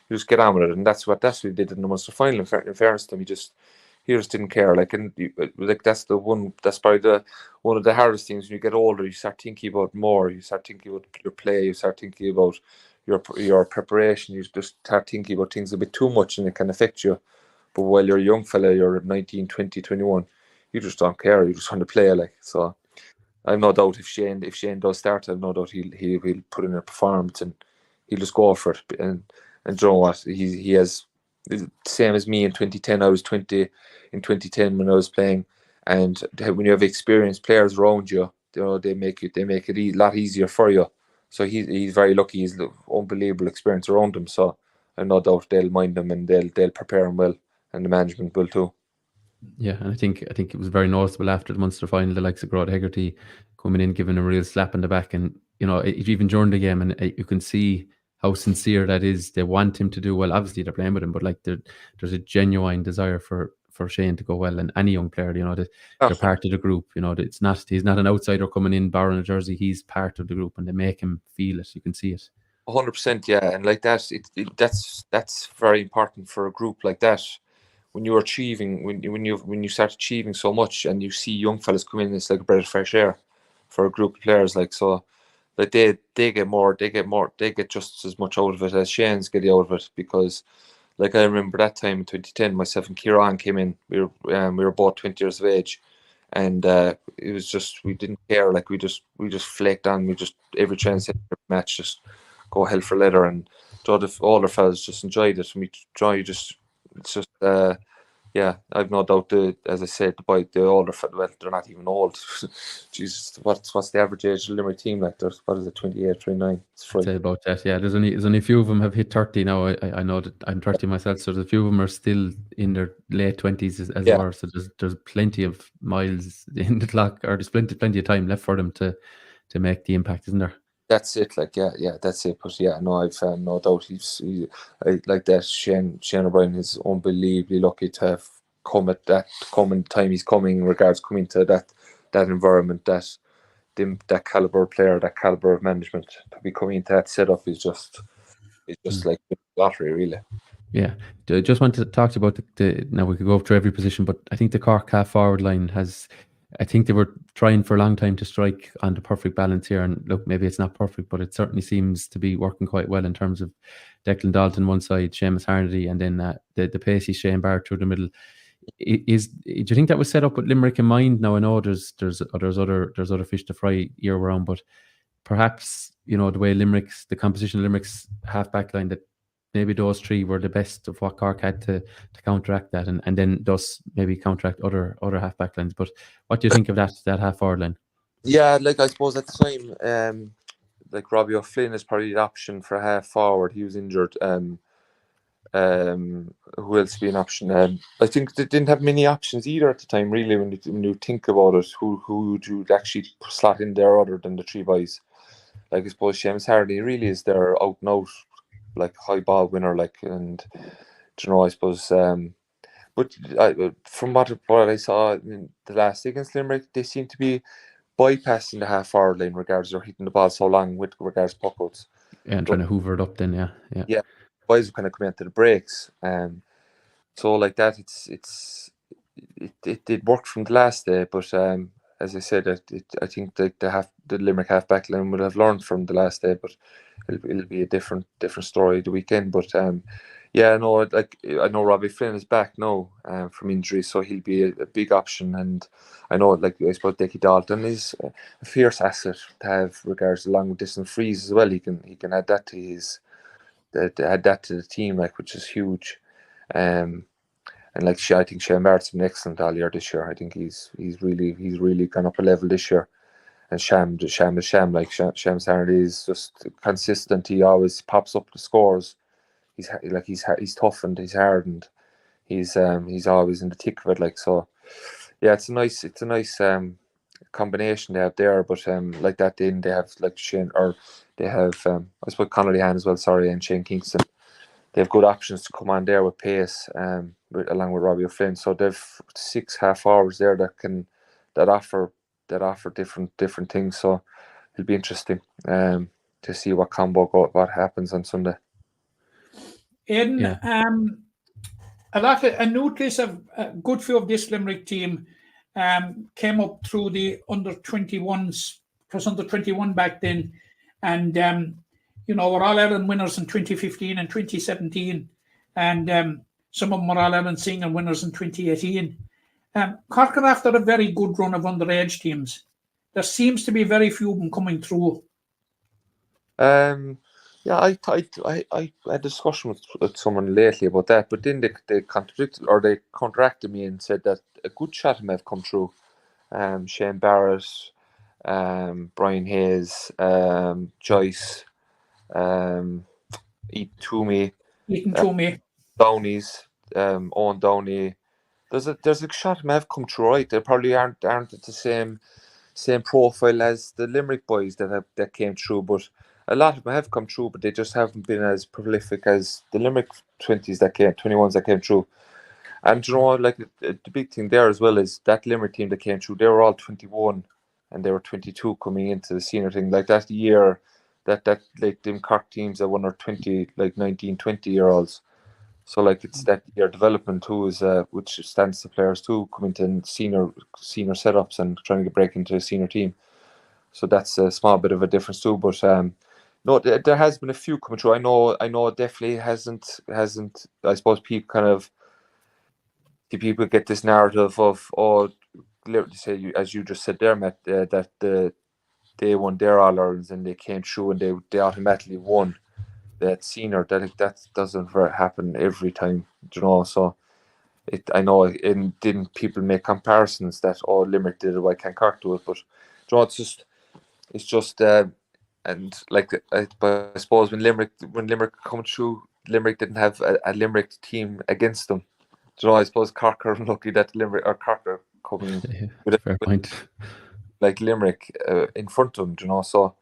[SPEAKER 6] you just get on with it. And that's what we did in the Munster final. In fairness to him, he just didn't care. Like, and like that's probably one of the hardest things when you get older. You start thinking about more. You start thinking about your play. You start thinking about your preparation. You just start thinking about things a bit too much, and it can affect you. But while you're a young fella, you're 19, 20, 21, you just don't care. You just want to play. Like, so I've no doubt if Shane does start, I've no doubt he'll put in a performance, and he'll just go for it. And you know what, he has, same as me in 2010. I was 20 in 2010 when I was playing, and when you have experienced players around you, they make it a lot easier for you. So he's very lucky. He's unbelievable experience around him. So I've no doubt they'll mind him, and they'll prepare him well, and the management will too.
[SPEAKER 1] Yeah, and I think it was very noticeable after the Munster final, the likes of Grod Hegarty coming in, giving him a real slap in the back, and even during the game, and you can see how sincere that is. They want him to do well. Obviously, they're playing with him, but like there's a genuine desire for Shane to go well, and any young player, they're part of the group. He's not an outsider coming in borrowing a jersey. He's part of the group, and they make him feel it. You can see it.
[SPEAKER 6] 100%, yeah, and like that, that's very important for a group like that. When you're achieving, when you start achieving so much, and you see young fellas come in, it's like a breath of fresh air for a group of players. Like, so, like they get just as much out of it as Shane's getting out of it, because, like, I remember that time in 2010, myself and Kieran came in. We were both 20 years of age, and it was just, we didn't care. Like, we just flaked on. We just, every chance, every match, just go hell for leather, and all the fellas just enjoyed it. And it's just yeah, I've no doubt. As I said, the older, well, they're not even old. Jesus, what's the average age of the Limerick team? Like, there's, what is it, 28, 29? It's
[SPEAKER 1] I'd say about that. Yeah, there's only a few of them have hit 30 now. I know that I'm 30 myself, so there's a few of them are still in their late 20s as
[SPEAKER 6] Yeah.
[SPEAKER 1] were. So there's plenty of miles in the clock, or there's plenty of time left for them to make the impact, isn't there?
[SPEAKER 6] That's it. Like, yeah, that's it. But yeah, no, I've no doubt like that. Shane O'Brien is unbelievably lucky to have come at that coming time he's coming in regards coming to that environment, that caliber of player, that caliber of management. To be coming into that setup is just like a lottery, really.
[SPEAKER 1] Yeah, I just wanted to talk about the now we could go through every position, but I think the Cork half forward line has, I think they were trying for a long time to strike on the perfect balance here, and look, maybe it's not perfect, but it certainly seems to be working quite well in terms of Declan Dalton one side, Seamus Harnedy, and then the pacey Shane Barrett through the middle. Do you think that was set up with Limerick in mind? Now I know there's other fish to fry year round, but perhaps the way the composition of Limerick's half back line, that maybe those three were the best of what Cork had to counteract that, and then thus maybe counteract other half back lines. But what do you think of that half forward line?
[SPEAKER 6] Yeah, like I suppose at the time, like Robbie O'Flynn is probably the option for half forward. He was injured. Who else be an option? I think they didn't have many options either at the time, really. When you think about it, who would you actually slot in there other than the three boys? Like I suppose Seamus Harnedy really is their out and out, like high ball winner, like, and I suppose. But from what I saw in the last against Limerick, they seem to be bypassing the half forward line regards they're hitting the ball so long with regards puck outs.
[SPEAKER 1] Yeah, and trying to hoover it up then, yeah.
[SPEAKER 6] Boys are kind of coming into the breaks, so like that, it did work from the last day, but as I said, I think that the Limerick half back line would have learned from the last day, but it'll be a different story the weekend. But yeah, no, like I know Robbie Flynn is back now from injury, so he'll be a big option, and I know, like, I suppose Dickie Dalton is a fierce asset to have regards to long distance frees as well. He can add that to his. Add that to the team, like, which is huge, and like I think Shane Barrett's been excellent all year this year. I think he's really gone up a level this year. And Sham. Like Shams Harnedy is just consistent. He always pops up the scores. He's tough and he's hard and he's always in the thick of it. Like, so, yeah, it's a nice combination they have there. But like that, then they have like Shane, or they have I suppose Connolly Han as well. Sorry, and Shane Kingston. They have good options to come on there with pace, along with Robbie O'Flynn. So they've 6 half forwards there that offer different things. So it'll be interesting to see what what happens on Sunday.
[SPEAKER 4] Aidan, a nucleus of a good few of this Limerick team came up through the under 21s, because under 21 back then, and were All Ireland winners in 2015 and 2017, and some of them were All Ireland senior winners in 2018. Cork are after a very good run of underage teams. There seems to be very few of them coming through.
[SPEAKER 6] Yeah, I had a discussion with someone lately about that, but then they contradicted, or they counteracted me and said that a good shot of them have come through. Shane Barrett, Brian Hayes, Joyce, Ethan Toomey, Downey's, Owen Downey. There's a shot of them have come through, right? They probably aren't at the same profile as the Limerick boys that came through, but a lot of them have come through, but they just haven't been as prolific as the Limerick 21s that came through. And like the big thing there as well is that Limerick team that came through, they were all 21 and they were 22 coming into the senior thing. Like that year, that like them Cork teams that won are 20, like 19, 20-year-olds. So like it's that year development too, is which stands to players too coming to senior setups and trying to break into a senior team. So that's a small bit of a difference too. But no, there has been a few coming through. I know it definitely hasn't. I suppose people get this narrative of say, as you just said there, Matt, that they won their All Irelands and they came through and they automatically won that senior. That doesn't happen every time, So I know, and didn't people make comparisons that Limerick did it, why can't Cork do it? But you know, it's just and like but I suppose when Limerick come through, Limerick didn't have a Limerick team against them. You know, I suppose Cork are lucky that Limerick or Cork are coming
[SPEAKER 1] fair point.
[SPEAKER 6] like Limerick in front of them. You know, so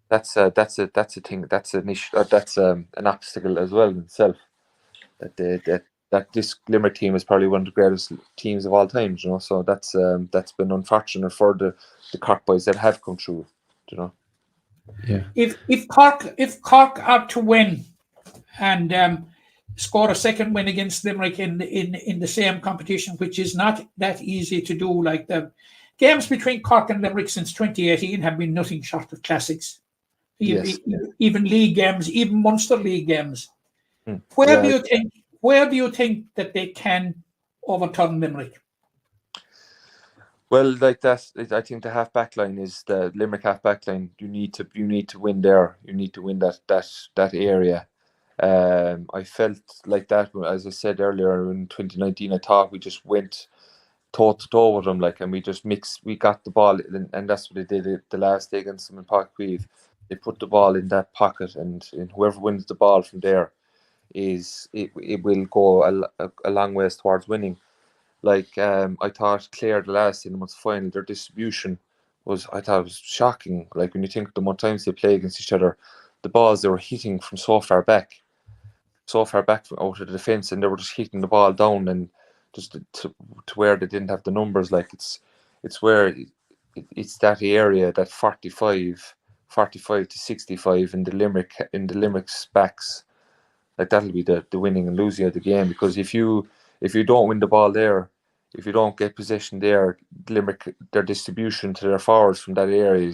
[SPEAKER 6] that's a thing. That's an issue. That's an obstacle as well in itself. That this Limerick team is probably one of the greatest teams of all time. You know, so that's been unfortunate for the Cork boys that have come through. You know.
[SPEAKER 1] Yeah.
[SPEAKER 4] If Cork are to win and score a second win against Limerick in the same competition, which is not that easy to do, like the games between Cork and Limerick since 2018 have been nothing short of classics.
[SPEAKER 6] Yes.
[SPEAKER 4] Even league games, even Munster league games. Where do you think that they can overturn Limerick?
[SPEAKER 6] Well, like that, I think the half back line is the Limerick half back line. You need to win there. You need to win that area. I felt like that, as I said earlier in 2019. I thought we just went toe to toe with them, like, and we just mixed. We got the ball, and that's what they did the last day against them in Park Queeve. They put the ball in that pocket, and whoever wins the ball from there it will go a long ways towards winning. Like I thought Clare the last in the month's final, their distribution was shocking. Like when you think the more times they play against each other, the balls they were hitting from so far back from out of the defence, and they were just hitting the ball down and just to where they didn't have the numbers. Like it's where it's that area, that 45 to 65 in the Limerick's backs. Like that'll be the winning and losing of the game, because if you don't win the ball there, if you don't get possession there, Limerick, their distribution to their forwards from that area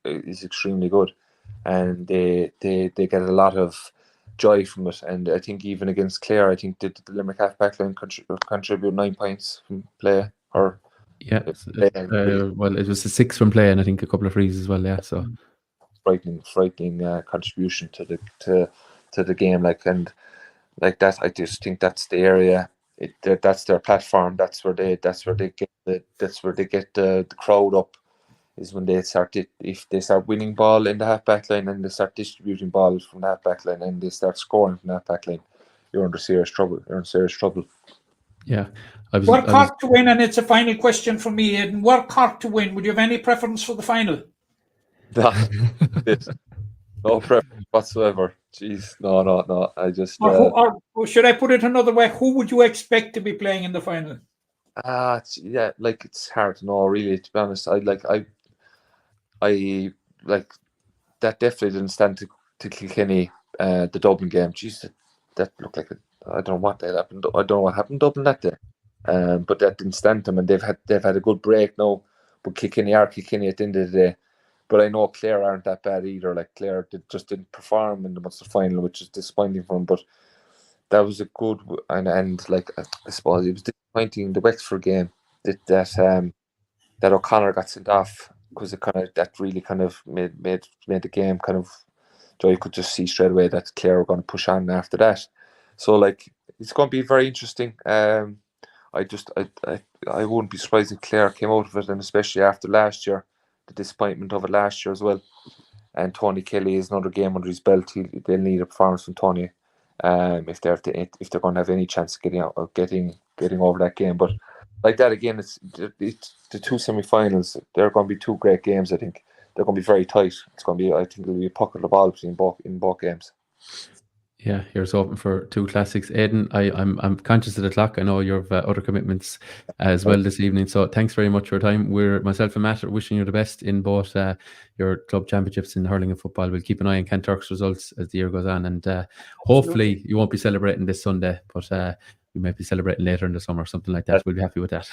[SPEAKER 6] is extremely good, and they get a lot of joy from it. And I think even against Clare, I think the Limerick half back line contribute 9 points from play. Or
[SPEAKER 1] yeah, well, it was a 6 from play, and I think a couple of frees as well. Yeah, so
[SPEAKER 6] frightening contribution to the game, like, and like that. I just think that's the area. That's their platform. That's where they get the crowd up. Is when they start if they start winning ball in the half back line, and they start distributing balls from the half back line, and they start scoring from the half back line, you're under serious trouble.
[SPEAKER 1] Yeah.
[SPEAKER 4] Were Cork to win, and it's a final question from me, Aidan. Were Cork to win, would you have any preference for the final?
[SPEAKER 6] No preference whatsoever. Jeez, no. I just.
[SPEAKER 4] Or should I put it another way? Who would you expect to be playing in the final?
[SPEAKER 6] Yeah, like it's hard to know, really. To be honest, I like that. Definitely didn't stand to Kilkenny. The Dublin game. Jeez, that looked like I don't know what that happened. I don't know what happened to Dublin that day. But that didn't stand them, and they've had a good break now. But Kilkenny at the end of the day. But I know Clare aren't that bad either. Like Clare just didn't perform in the Munster final, which is disappointing for them. But that was a good and like I suppose it was disappointing the Wexford game that O'Connor got sent off, because that really kind of made the game kind of. So you could just see straight away that Clare were going to push on after that. So like it's going to be very interesting. I wouldn't be surprised if Clare came out of it, and especially after last year. The disappointment of it last year as well, and Tony Kelly is another game under his belt. They'll need a performance from Tony, if they're going to have any chance of getting over that game. But like that again, it's the two semi-finals. They're going to be two great games. I think they're going to be very tight. I think it'll be a puck of the ball between both games.
[SPEAKER 1] Yeah, here's hoping for two classics. Aidan, I'm conscious of the clock. I know you have other commitments as well this evening. So thanks very much for your time. Myself and Matt are wishing you the best in both your club championships in hurling and football. We'll keep an eye on Kenturk's results as the year goes on, and hopefully you won't be celebrating this Sunday, but we might be celebrating later in the summer, something like that. We'll be happy with that.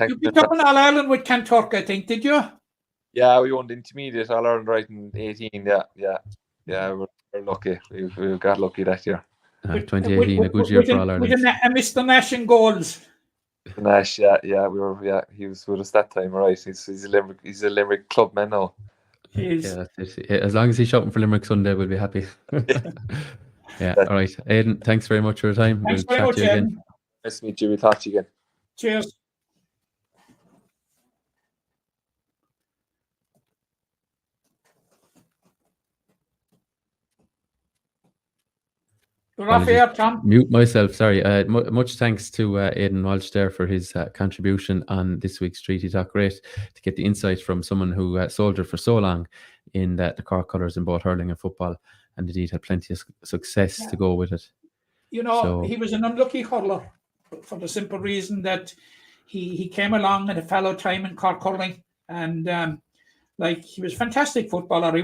[SPEAKER 4] You beat up in All Ireland with Kenturk, I think, did you?
[SPEAKER 6] Yeah, we won the intermediate All Ireland right in 18. Yeah. We're lucky. We got lucky that year.
[SPEAKER 1] 2018, a good year for All Ireland.
[SPEAKER 4] And Mr. Nash in goals.
[SPEAKER 6] Nash, yeah, he was with us that time, right? He's a Limerick clubman now.
[SPEAKER 1] Yeah, as long as he's shouting for Limerick Sunday, we'll be happy. Yeah, all right. Aidan, thanks very much for your time.
[SPEAKER 4] Thanks very much, Aidan.
[SPEAKER 6] Nice to meet you. We'll talk to you again.
[SPEAKER 4] Cheers. You're off here, Tom.
[SPEAKER 1] Mute myself, sorry. Much thanks to Aidan Walsh there for his contribution on this week's Treaty Talk. Great to get the insight from someone who soldiered for so long in the Cork colours in both hurling and football, and indeed had plenty of success to go with it.
[SPEAKER 4] You know, he was an unlucky hurler for the simple reason that he came along at a fallow time in Cork hurling, and he was a fantastic footballer.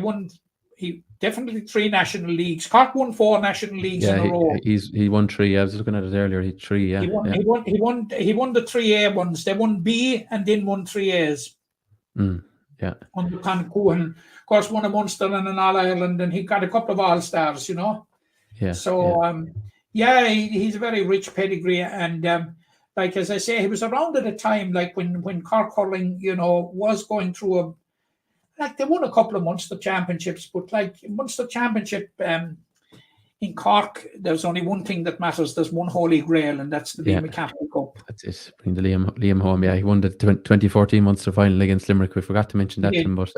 [SPEAKER 4] He definitely 3 national leagues. Cork won 4 national leagues in a row.
[SPEAKER 1] He won 3. I was looking at it earlier. He 3. Yeah,
[SPEAKER 4] he won the 3A ones. They won B and then won 3As.
[SPEAKER 1] Yeah.
[SPEAKER 4] Under Concoon. Of course, won a Munster and an All Ireland, and he got a couple of All Stars. You know.
[SPEAKER 1] Yeah.
[SPEAKER 4] So he's a very rich pedigree, and as I say, he was around at a time when Cork hurling, was going through they won a couple of Munster championships, but Munster championship in Cork, there's only one thing that matters. There's one holy grail, and that's the Liam McCaffrey Cup.
[SPEAKER 1] That's it. Bring the Liam home. Yeah, he won the 2014 Munster final against Limerick. We forgot to mention that to him, but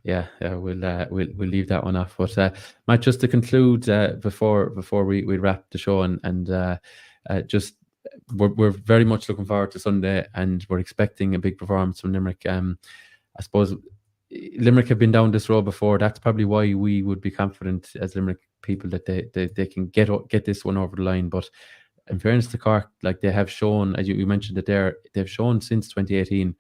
[SPEAKER 1] we'll leave that one off. But Matt, just to conclude before we wrap the show, and just we're very much looking forward to Sunday, and we're expecting a big performance from Limerick. I suppose Limerick have been down this road before. That's probably why we would be confident as Limerick people that they can get this one over the line. But in fairness to Cork, they have shown, as you mentioned it they've shown since 2018.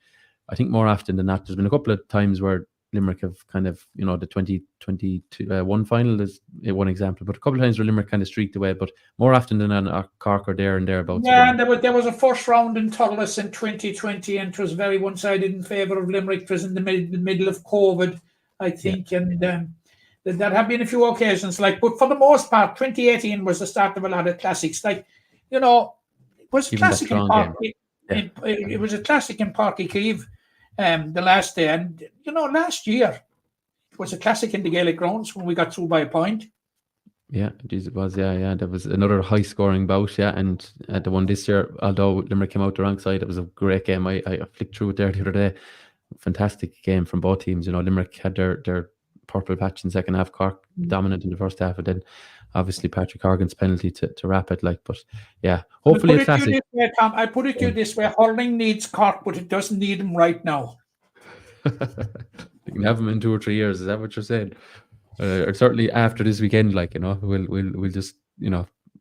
[SPEAKER 1] I think more often than not, there's been a couple of times where Limerick have kind of, the 2021 final is one example, but a couple of times where Limerick kind of streaked away, but more often than not, Cork are there and thereabouts.
[SPEAKER 4] Yeah, and there was a first round in Thurles in 2020, and it was very one-sided in favour of Limerick. It was in the middle of COVID, I think, and there have been a few occasions, but for the most part, 2018 was the start of a lot of classics. It was a classic in Park. It was a classic in Park Keeve. The last day, and last year it was a classic in the Gaelic grounds when we got through by a point.
[SPEAKER 1] Yeah, it was. Yeah. There was another high-scoring bout. Yeah, and the one this year, although Limerick came out the wrong side, it was a great game. I flicked through it there the other day. Fantastic game from both teams. Limerick had their purple patch in second half. Cork dominant in the first half, and then obviously Patrick Horgan's penalty to wrap it. But yeah, hopefully a classic.
[SPEAKER 4] I put it to you this way: hurling needs Cork, but it doesn't need him right now.
[SPEAKER 1] You can have him in 2 or 3 years. Is that what you're saying? Or certainly after this weekend, we'll just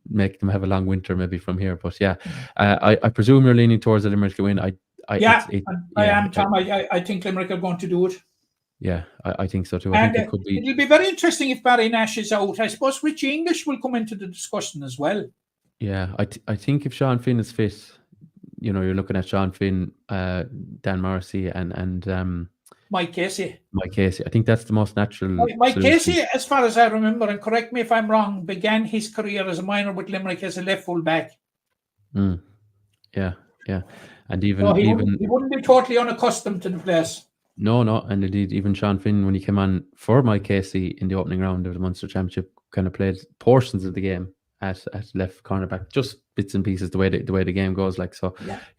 [SPEAKER 1] make them have a long winter maybe from here. But yeah, I presume you're leaning towards the Limerick to win. I
[SPEAKER 4] am, Tom. I think Limerick are going to do it.
[SPEAKER 1] Yeah, I think so too.
[SPEAKER 4] I
[SPEAKER 1] think it could be.
[SPEAKER 4] It'll be very interesting if Barry Nash is out. I suppose Richie English will come into the discussion as well.
[SPEAKER 1] Yeah, I think if Sean Finn is fit, you're looking at Sean Finn, Dan Morrissey, and
[SPEAKER 4] Mike Casey.
[SPEAKER 1] I think that's the most natural.
[SPEAKER 4] Mike Casey, as far as I remember, and correct me if I'm wrong, began his career as a minor with Limerick as a left full back.
[SPEAKER 1] Yeah, and he
[SPEAKER 4] wouldn't be totally unaccustomed to the place.
[SPEAKER 1] No, and indeed, even Sean Finn, when he came on for Mike Casey in the opening round of the Munster Championship, kind of played portions of the game at left cornerback, just bits and pieces the way the game goes.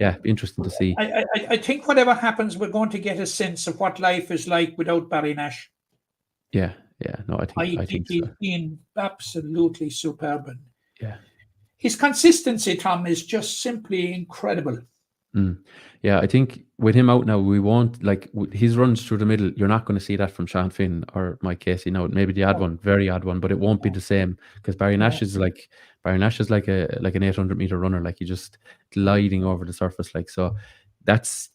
[SPEAKER 1] Yeah, be interesting to see.
[SPEAKER 4] I think whatever happens, we're going to get a sense of what life is like without Barry Nash.
[SPEAKER 1] Yeah. No, I think
[SPEAKER 4] he's
[SPEAKER 1] so.
[SPEAKER 4] been absolutely superb.
[SPEAKER 1] Yeah,
[SPEAKER 4] his consistency, Tom, is just simply incredible.
[SPEAKER 1] Yeah, I think with him out now, we won't his runs through the middle. You're not going to see that from Sean Finn or Mike Casey now. Maybe the odd one, very odd one, but it won't be the same because Barry Nash is like an 800-meter runner. He's just gliding over the surface. So that's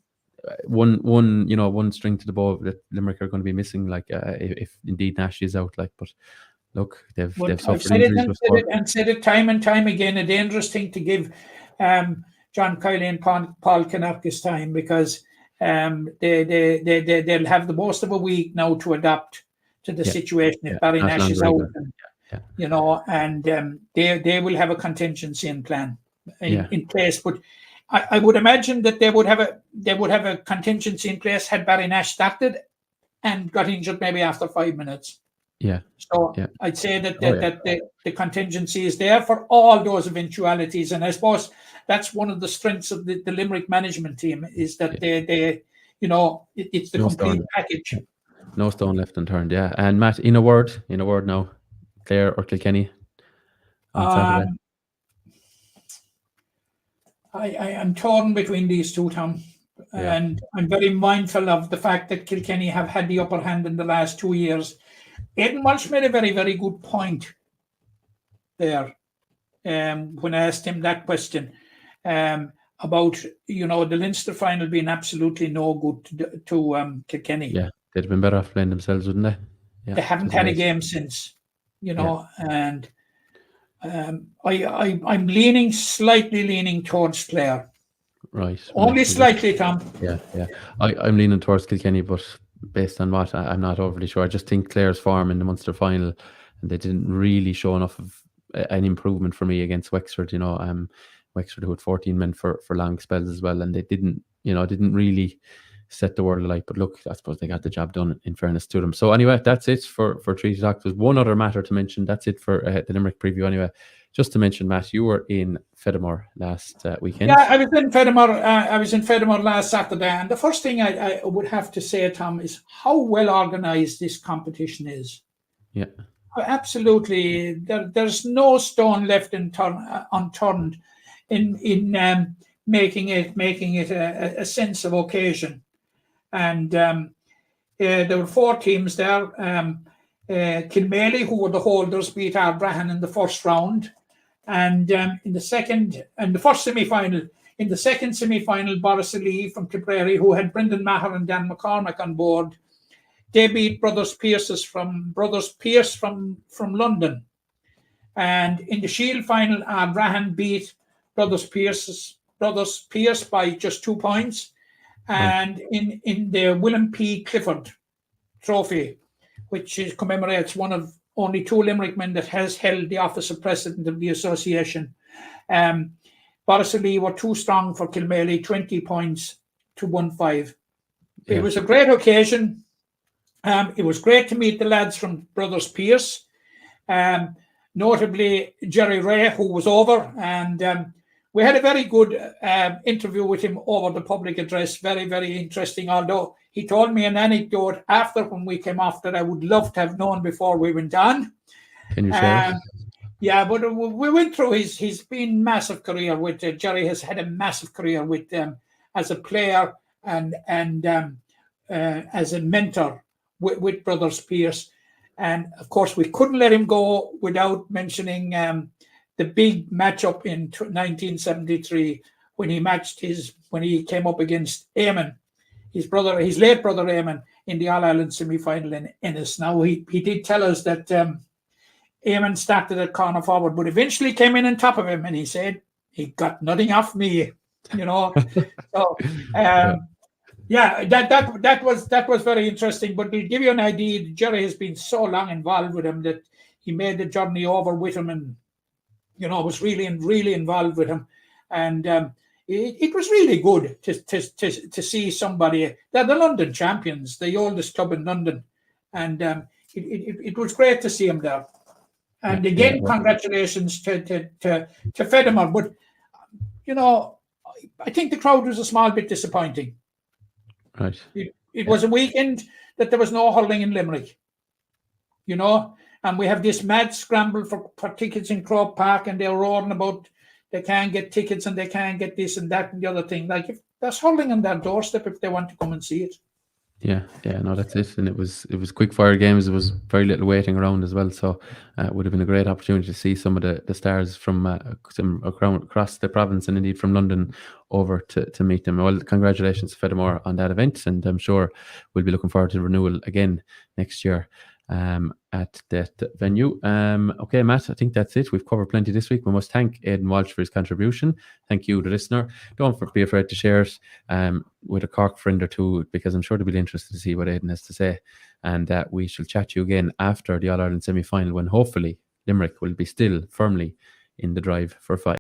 [SPEAKER 1] one string to the bow that Limerick are going to be missing. If indeed Nash is out. But look, they've suffered injuries before.
[SPEAKER 4] And said it time and time again. A dangerous thing to give John Kiley and Paul Kanarkis time because they'll have the most of a week now to adapt to the situation if Barry Nash is out. And they will have a contingency plan in place. But I would imagine that they would have a contingency in place had Barry Nash started and got injured maybe after 5 minutes.
[SPEAKER 1] Yeah.
[SPEAKER 4] So
[SPEAKER 1] Yeah.
[SPEAKER 4] I'd say that
[SPEAKER 1] Oh, yeah.
[SPEAKER 4] that the contingency is there for all those eventualities, and I suppose that's one of the strengths of the Limerick management team is that they it's the
[SPEAKER 1] No
[SPEAKER 4] complete
[SPEAKER 1] stone.
[SPEAKER 4] package.
[SPEAKER 1] No stone left unturned. Yeah. And Matt, in a word now, Clare or Kilkenny on Saturday?
[SPEAKER 4] I am torn between these two, Tom.
[SPEAKER 1] Yeah.
[SPEAKER 4] And I'm very mindful of the fact that Kilkenny have had the upper hand in the last 2 years. Aidan Walsh made a very, very good point there when I asked him that question about, the Leinster final being absolutely no good to Kilkenny.
[SPEAKER 1] Yeah. They'd have been better off playing themselves, wouldn't they? Yeah.
[SPEAKER 4] They haven't had a game since, and I'm slightly leaning towards Clare.
[SPEAKER 1] Right.
[SPEAKER 4] Only slightly, Tom.
[SPEAKER 1] Yeah. I'm leaning towards Kilkenny, but based on what, I'm not overly sure. I just think Clare's form in the Munster final, and they didn't really show enough of an improvement for me against Wexford. Wexford who had 14 men for long spells as well, and they didn't really set the world alight. But look, I suppose they got the job done, in fairness to them. So anyway, that's it for Treaty Talk. There's one other matter to mention. That's it for the Limerick preview anyway. Just to mention, Matt, you were in Fedamore last weekend.
[SPEAKER 4] Yeah, I was in Fedamore last Saturday, and the first thing I would have to say, Tom, is how well organised this competition is.
[SPEAKER 1] Yeah,
[SPEAKER 4] absolutely. There's no stone left unturned in making it a sense of occasion. And there were 4 teams there. Kilmaley, who were the holders, beat Ardrahan in the first round. And in the first semi-final, in the second semi-final, Borrisalee from Tipperary, who had Brendan Maher and Dan McCormack on board, they beat Brothers Pierce from London. And in the Shield final, Ardrahan beat Brothers Pierce by just 2 points. And in the Willem P. Clifford Trophy, which commemorates one of only 2 Limerick men that has held the office of president of the association, Borrisalee were too strong for Kilmaley, 20 points to 1-5. It was a great occasion. It was great to meet the lads from Brothers Pierce, notably Jerry Ray, who was over, and we had a very good interview with him over the public address. Very, very interesting, although he told me an anecdote after when we came off that I would love to have known before we went on.
[SPEAKER 1] Can you share?
[SPEAKER 4] Yeah, but we went through he's been massive career with Jerry has had a massive career with as a player and as a mentor with Brothers Pierce. And of course, we couldn't let him go without mentioning the big matchup in 1973 when he came up against Eamon, his late brother Eamon, in the All-Ireland semi-final in Ennis. Now, he did tell us that Eamon started at corner forward, but eventually came in on top of him, and he said, he got nothing off me, So, that was very interesting. But to give you an idea, Jerry has been so long involved with him that he made the journey over with him and, was really involved with him. And it was really good to see somebody. They're the London champions, the oldest club in London. And it was great to see him there. And again, congratulations to Fedamore. But, I think the crowd was a small bit disappointing.
[SPEAKER 1] Right.
[SPEAKER 4] It was a weekend that there was no hurling in Limerick, and we have this mad scramble for tickets in Croke Park, and they're roaring about they can't get tickets and they can't get this and that and the other thing. Like, if there's hurling on their doorstep if they want to come and see it. Yeah,
[SPEAKER 1] no, that's it. And it was quick fire games. There was very little waiting around as well. So it would have been a great opportunity to see some of the stars from across the province and indeed from London over to meet them. Well, congratulations to Fedamore on that event, and I'm sure we'll be looking forward to the renewal again next year at that venue. Okay, Matt, I think that's it. We've covered plenty this week. We must thank Aidan Walsh for his contribution. Thank you, the listener. Don't be afraid to share it with a Cork friend or two, because I'm sure they'll be interested to see what Aidan has to say. And we shall chat to you again after the All-Ireland semi-final, when hopefully Limerick will be still firmly in the drive for 5.